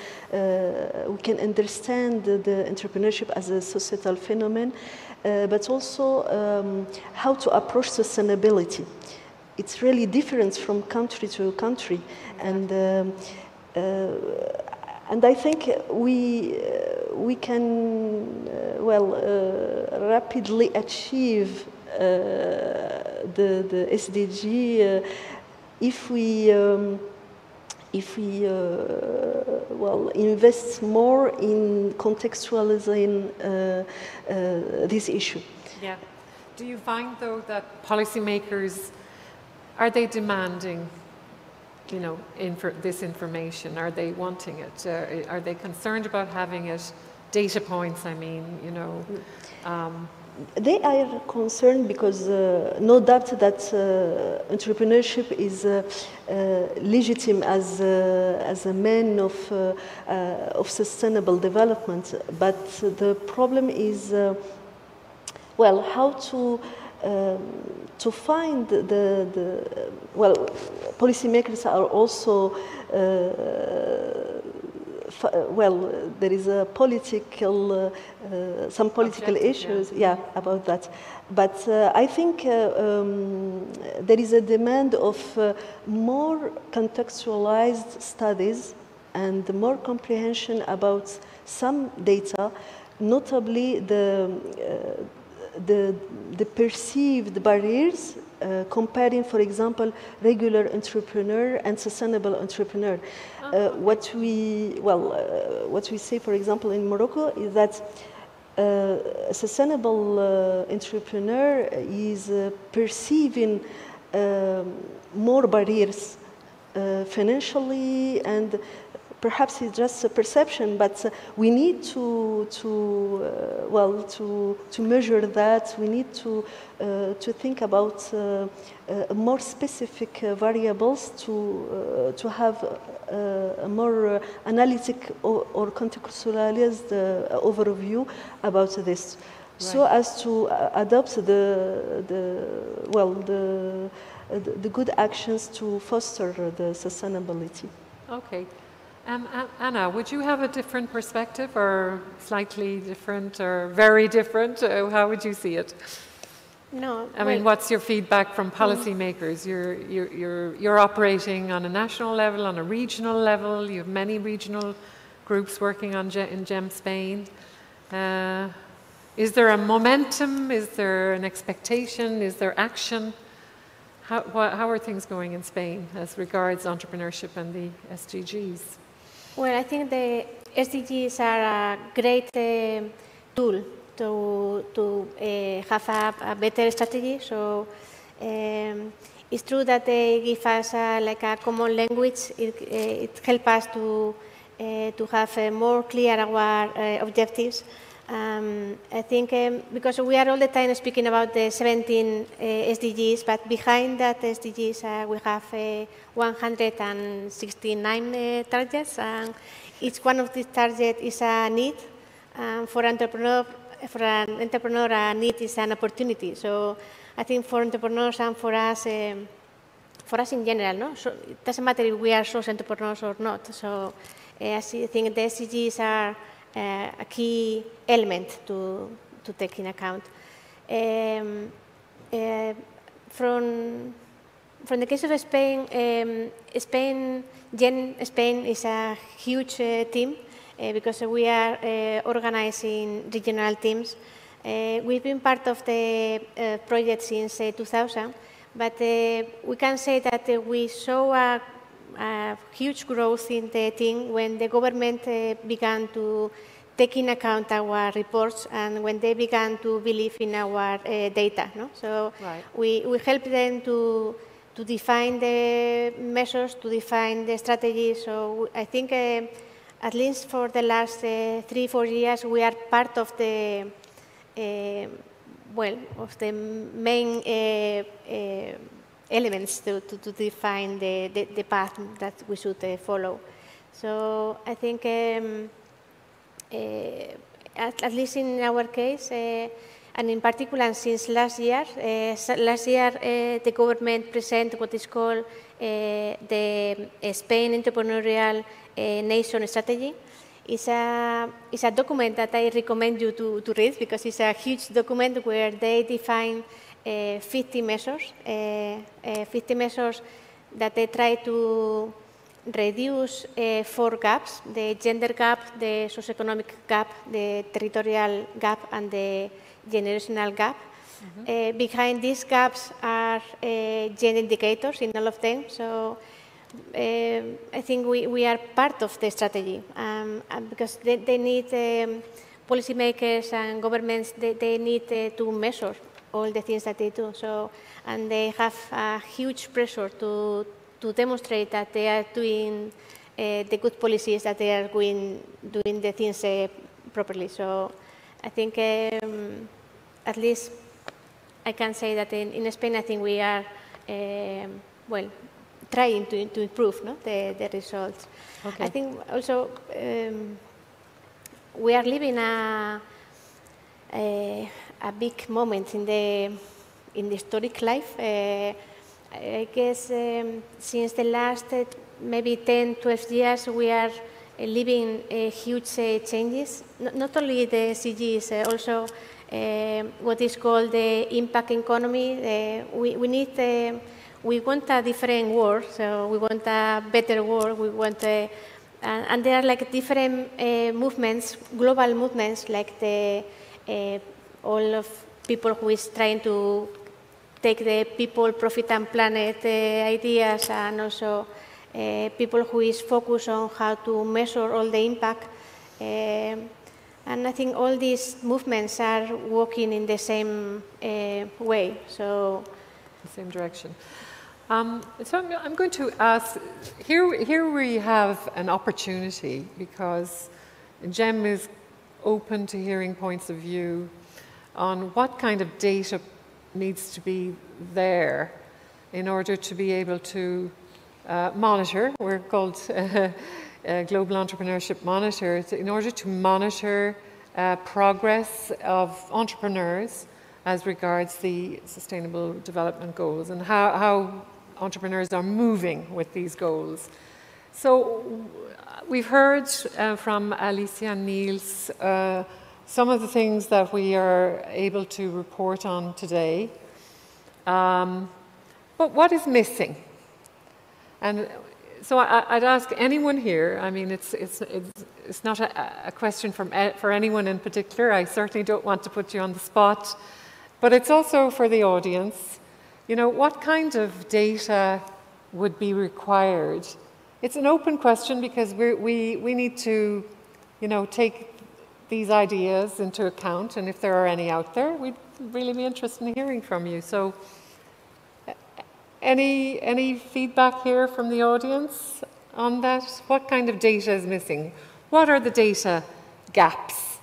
understand the entrepreneurship as a societal phenomenon, but also how to approach sustainability. It's really different from country to country, and I think we can rapidly achieve the SDG if we invest more in contextualizing this issue. Yeah. Do you find though that policymakers, are they demanding, you know, this information? Are they wanting it? Are they concerned about having it? Data points, I mean, you know. They are concerned because no doubt that entrepreneurship is legitimate as a means of sustainable development. But the problem is, how to find policymakers are also there is a political, some political issues, about that. But I think there is a demand of more contextualized studies and more comprehension about some data, notably the perceived barriers. Comparing, for example, regular entrepreneur and sustainable entrepreneur. What we say, for example, in Morocco is that a sustainable entrepreneur is perceiving more barriers financially, and perhaps it's just a perception, but we need to measure that. We need to think about more specific variables to have a more analytic or contextualized overview about this, so as to adopt the good actions to foster the sustainability. Okay. Anna, would you have a different perspective, or slightly different, or very different? How would you see it? No. I mean, what's your feedback from policymakers? You're operating on a national level, on a regional level. You have many regional groups working in GEM Spain. Is there a momentum? Is there an expectation? Is there action? How are things going in Spain as regards entrepreneurship and the SDGs? Well, I think the SDGs are a great tool to have a better strategy. So it's true that they give us like a common language. It helps us to have more clear our objectives. I think because we are all the time speaking about the 17 SDGs, but behind that SDGs we have 169 targets, and each one of these targets is a need. For an entrepreneur, a need is an opportunity. So I think for entrepreneurs and for us in general, no? So it doesn't matter if we are social entrepreneurs or not. So I think the SDGs are a key element to take in account. From the case of Spain, Spain is a huge team because we are organizing regional teams. We've been part of the project since 2000, but we can say that we saw a huge growth in the team when the government began to take in account our reports and when they began to believe in our data. No? So we helped them to define the measures, to define the strategy. So I think at least for the last 3-4 years, we are part of the of the main elements to define the path that we should follow. So I think at least in our case, and in particular since last year, the government presented what is called the Spain Entrepreneurial Nation Strategy. It's a document that I recommend you to read, because it's a huge document where they define 50 measures that they try to reduce 4 gaps: the gender gap, the socioeconomic gap, the territorial gap, and the generational gap. Behind these gaps are gender indicators in all of them. So I think we are part of the strategy, because they need policymakers and governments. They need to measure all the things that they do. So, and they have a huge pressure to demonstrate that they are doing the good policies, that they are doing the things properly. So I think at least I can say that in Spain, I think we are trying to improve the results. Okay. I think also we are living a big moment in the historic life. I guess since the last maybe 10-12 years, we are living huge changes. Not only the SDGs, also what is called the impact economy. We want a different world, so we want a better world. We want and there are like different movements, global movements, like all of people who is trying to take the people, profit, and planet ideas, and also people who is focused on how to measure all the impact. And I think all these movements are working in the same way. So, the same direction. So I'm going to ask, here we have an opportunity, because GEM is open to hearing points of view on what kind of data needs to be there in order to be able to monitor. We're called Global Entrepreneurship Monitor. In order to monitor progress of entrepreneurs as regards the Sustainable Development Goals, and how entrepreneurs are moving with these goals. So we've heard from Alicia and Niels some of the things that we are able to report on today. But what is missing? And so I'd ask anyone here, I mean, it's not a question for anyone in particular. I certainly don't want to put you on the spot, but it's also for the audience. You know, what kind of data would be required? It's an open question, because we need to, you know, take these ideas into account, and if there are any out there, we'd really be interested in hearing from you. So any feedback here from the audience on that? What kind of data is missing? What are the data gaps?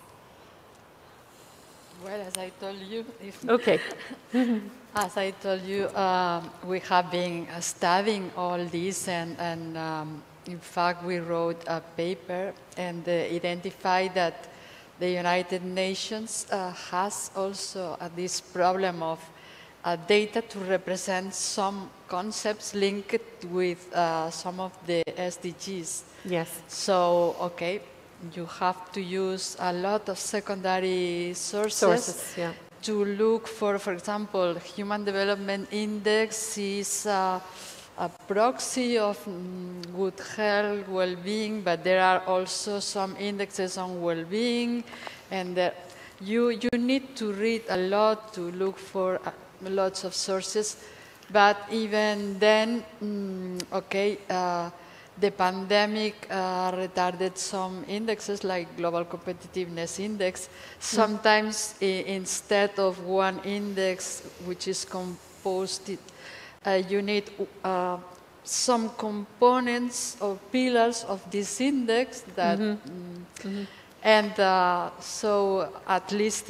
Well, as I told you, okay. As I told you, we have been studying all this, and in fact, we wrote a paper and identified that the United Nations has also this problem of data to represent some concepts linked with some of the SDGs. Yes. So, okay, you have to use a lot of secondary sources yeah, to look for example, Human Development Index is a proxy of good health, well-being, but there are also some indexes on well-being, and you need to read a lot to look for lots of sources. But even then, the pandemic retarded some indexes like Global Competitiveness Index. Sometimes instead of one index which is composed you need some components or pillars of this index that, and so at least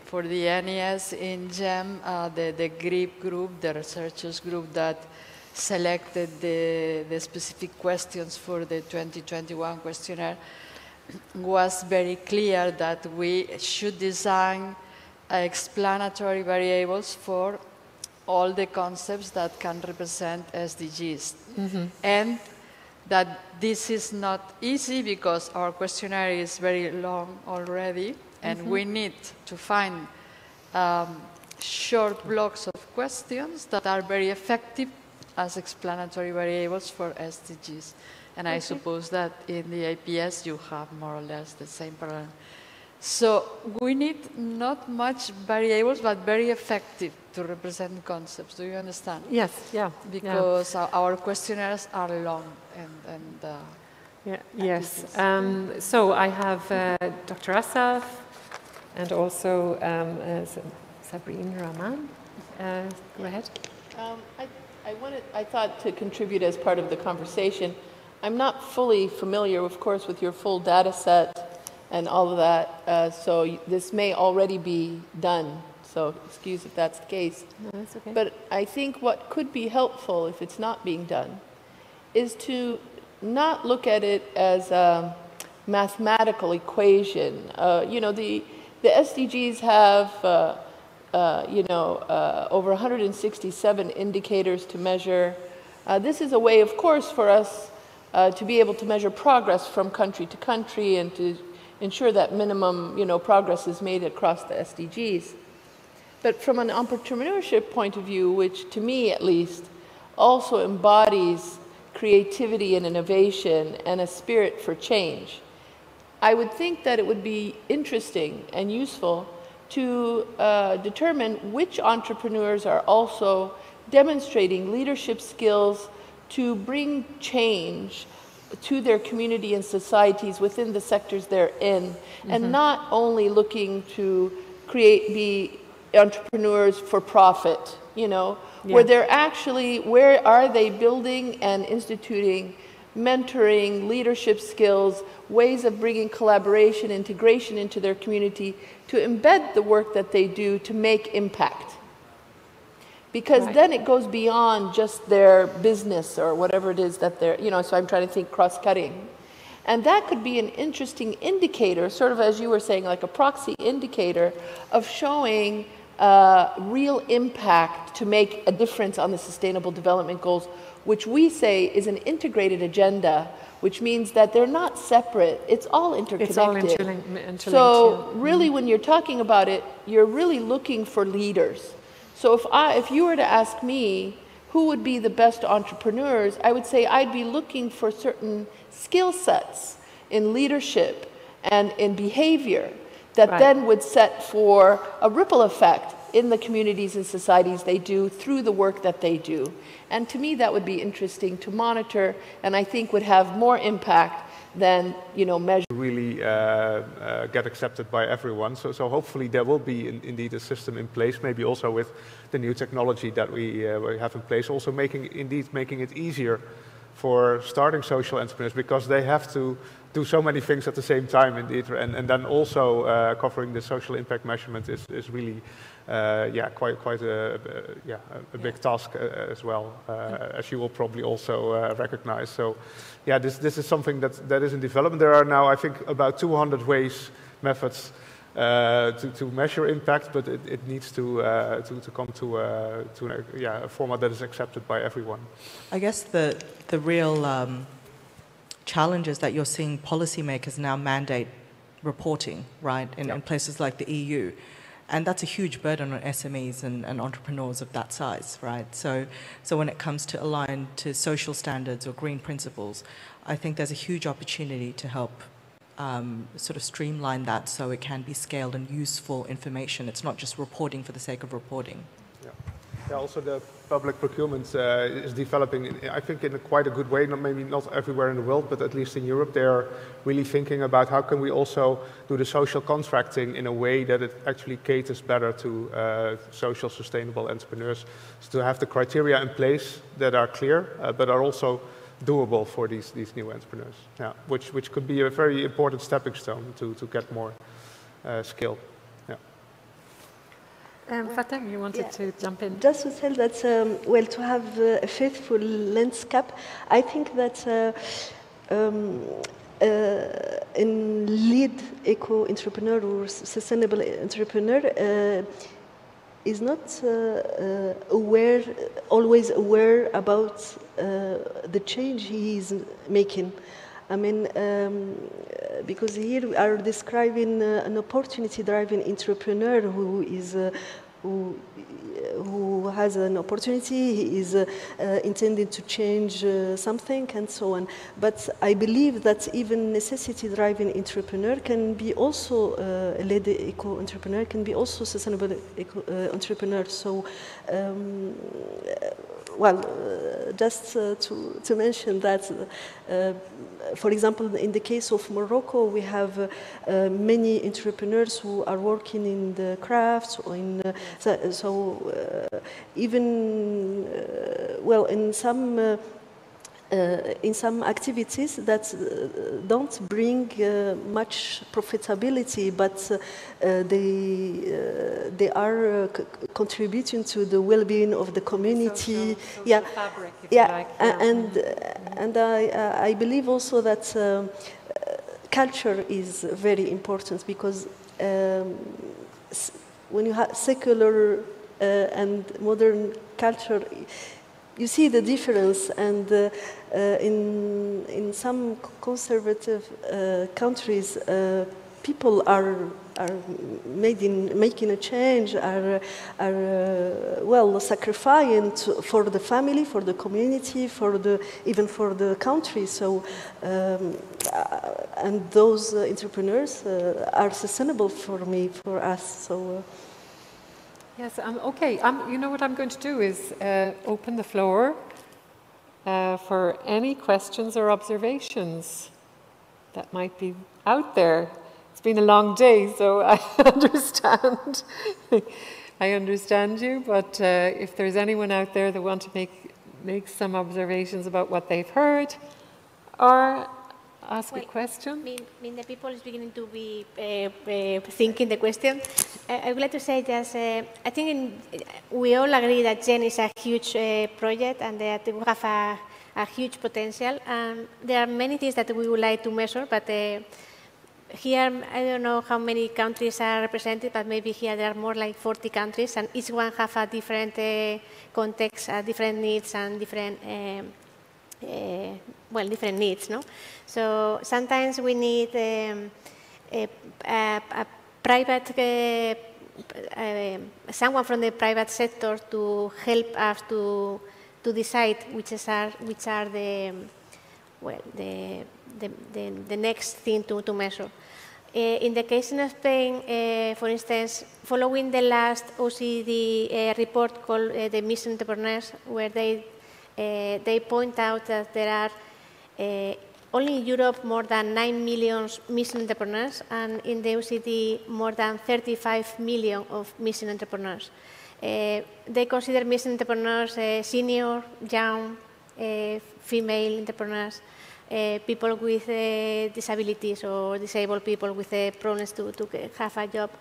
for the NES in GEM, the GRIP group, the researchers group that selected the specific questions for the 2021 questionnaire was very clear that we should design explanatory variables for all the concepts that can represent SDGs. And that this is not easy because our questionnaire is very long already, and we need to find short blocks of questions that are very effective as explanatory variables for SDGs. And I suppose that in the APS you have more or less the same problem. So we need not much variables, but very effective to represent concepts. Do you understand? Yes, yeah. Because our questionnaires are long and yes. So I have Dr. Assaf and also Sabrin, Rahman. Go ahead. I thought to contribute as part of the conversation. I'm not fully familiar, of course, with your full data set and all of that, so this may already be done. So excuse if that's the case. No, that's okay. But I think what could be helpful if it's not being done is to not look at it as a mathematical equation. You know, the SDGs have over 167 indicators to measure. This is a way, of course, for us to be able to measure progress from country to country and to ensure that minimum, progress is made across the SDGs. But from an entrepreneurship point of view, which to me at least also embodies creativity and innovation and a spirit for change, I would think that it would be interesting and useful to determine which entrepreneurs are also demonstrating leadership skills to bring change to their community and societies within the sectors they're in, and not only looking to be entrepreneurs for profit, where they're actually, where are they building and instituting mentoring, leadership skills, ways of bringing collaboration, integration into their community to embed the work that they do to make impact. Because then it goes beyond just their business or whatever it is that they're, so I'm trying to think cross-cutting. And that could be an interesting indicator, sort of as you were saying, like a proxy indicator of showing real impact to make a difference on the Sustainable Development Goals, which we say is an integrated agenda, which means that they're not separate. It's all interconnected. It's all interlinked. So really, when you're talking about it, you're really looking for leaders. So if you were to ask me who would be the best entrepreneurs, I would say I'd be looking for certain skill sets in leadership and in behavior that then would set for a ripple effect in the communities and societies they do through the work that they do. And to me, that would be interesting to monitor, and I think would have more impact than measure. Really get accepted by everyone. So hopefully there will be indeed a system in place, maybe also with the new technology that we have in place, also making it easier for starting social entrepreneurs, because they have to do so many things at the same time indeed, and then also covering the social impact measurement is really quite a big task as well, as you will probably also recognize. So yeah, this is something that is in development. There are now, I think, about 200 methods to measure impact, but it needs to come to a format that is accepted by everyone. I guess the real challenges that you're seeing policymakers now mandate reporting, right, in places like the EU. And that's a huge burden on SMEs and entrepreneurs of that size, right? So when it comes to align to social standards or green principles, I think there's a huge opportunity to help sort of streamline that so it can be scaled and useful information. It's not just reporting for the sake of reporting. Yeah. Yeah, also the public procurement is developing, I think, in quite a good way. Maybe not everywhere in the world, but at least in Europe, they are really thinking about how can we also do the social contracting in a way that it actually caters better to social sustainable entrepreneurs. So to have the criteria in place that are clear, but are also doable for these new entrepreneurs. Yeah, which could be a very important stepping stone to get more skill. Fatem, you wanted to jump in? Just to tell that, well, to have a faithful landscape, I think that in lead eco-entrepreneur or sustainable entrepreneur is not always aware about the change he is making. I mean, because here we are describing an opportunity-driven entrepreneur who has an opportunity, he is intending to change something and so on. But I believe that even necessity-driven entrepreneur can be also a lead eco-entrepreneur, can be also sustainable entrepreneur. So, well, just to mention that, for example, in the case of Morocco, we have many entrepreneurs who are working in the crafts or in even well in some activities that don't bring much profitability, but they are contributing to the well-being of the community. Social fabric, if you like. And I believe also that culture is very important, because when you have secular and modern culture, you see the difference, and in some conservative countries, people are making a change, are well sacrificing for the family, for the community, even for the country. So, and those entrepreneurs are sustainable for us. So. Yes, okay. You know what I'm going to do is open the floor for any questions or observations that might be out there. It's been a long day, so I understand. I understand you, but if there's anyone out there that want to make some observations about what they've heard, or ask a question. The people is beginning to be thinking the question. I would like to say that I think we all agree that GEN is a huge project and that we have a huge potential. And there are many things that we would like to measure, but here I don't know how many countries are represented, but maybe here there are more like 40 countries, and each one have a different context, different needs, and different different needs, no? So sometimes we need a private, someone from the private sector to help us to decide which are the next thing to measure. In the case of Spain, for instance, following the last OECD report called the Mission Entrepreneurs, where they point out that there are only in Europe more than 9 million mission entrepreneurs, and in the OECD more than 35 million of mission entrepreneurs. They consider mission entrepreneurs senior, young, female entrepreneurs, people with disabilities or disabled people with problems to have a job.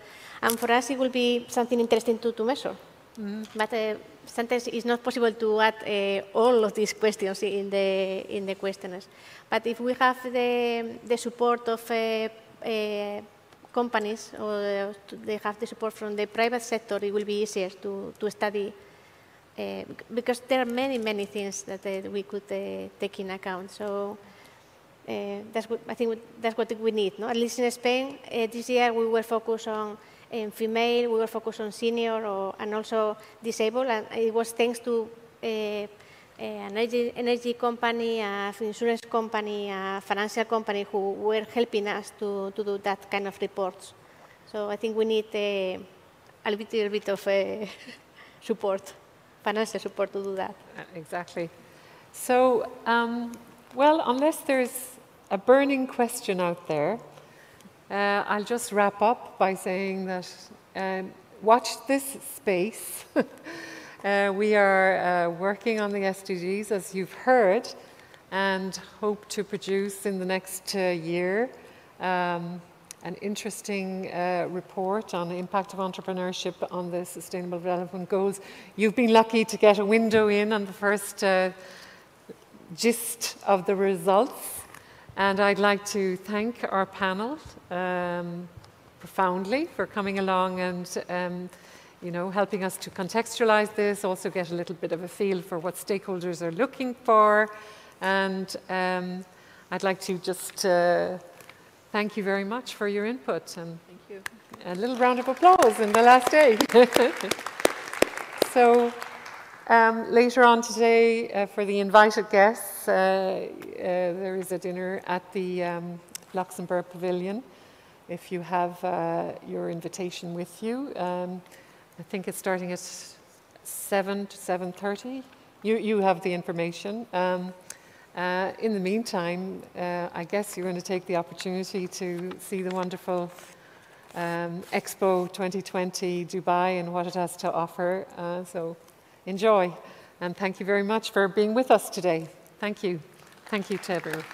And for us it will be something interesting to measure. Mm-hmm. But sometimes it's not possible to add all of these questions in the questionnaires. But if we have the support of companies, or they have the support from the private sector, it will be easier to study, because there are many things that we could take in account. So that's what, I think that's what we need. No? At least in Spain, this year we were focused on female, we were focused on senior, and also disabled, and it was thanks to an energy company, an insurance company, a financial company who were helping us to do that kind of reports. So I think we need a little bit of support financial support to do that. Exactly. So, well, unless there's a burning question out there, I'll just wrap up by saying that watch this space. We are working on the SDGs, as you've heard, and hope to produce in the next year an interesting report on the impact of entrepreneurship on the Sustainable Development Goals. You've been lucky to get a window in on the first gist of the results. And I'd like to thank our panel profoundly for coming along and you know, helping us to contextualize this, also get a little bit of a feel for what stakeholders are looking for. And I'd like to just thank you very much for your input. And Thank you. a little round of applause in the last day. So later on today, for the invited guests, there is a dinner at the Luxembourg Pavilion. If you have your invitation with you, I think it's starting at 7 to 7:30. You have the information. In the meantime, I guess you're going to take the opportunity to see the wonderful Expo 2020 Dubai and what it has to offer. So enjoy, and thank you very much for being with us today. Thank you. Thank you to everyone.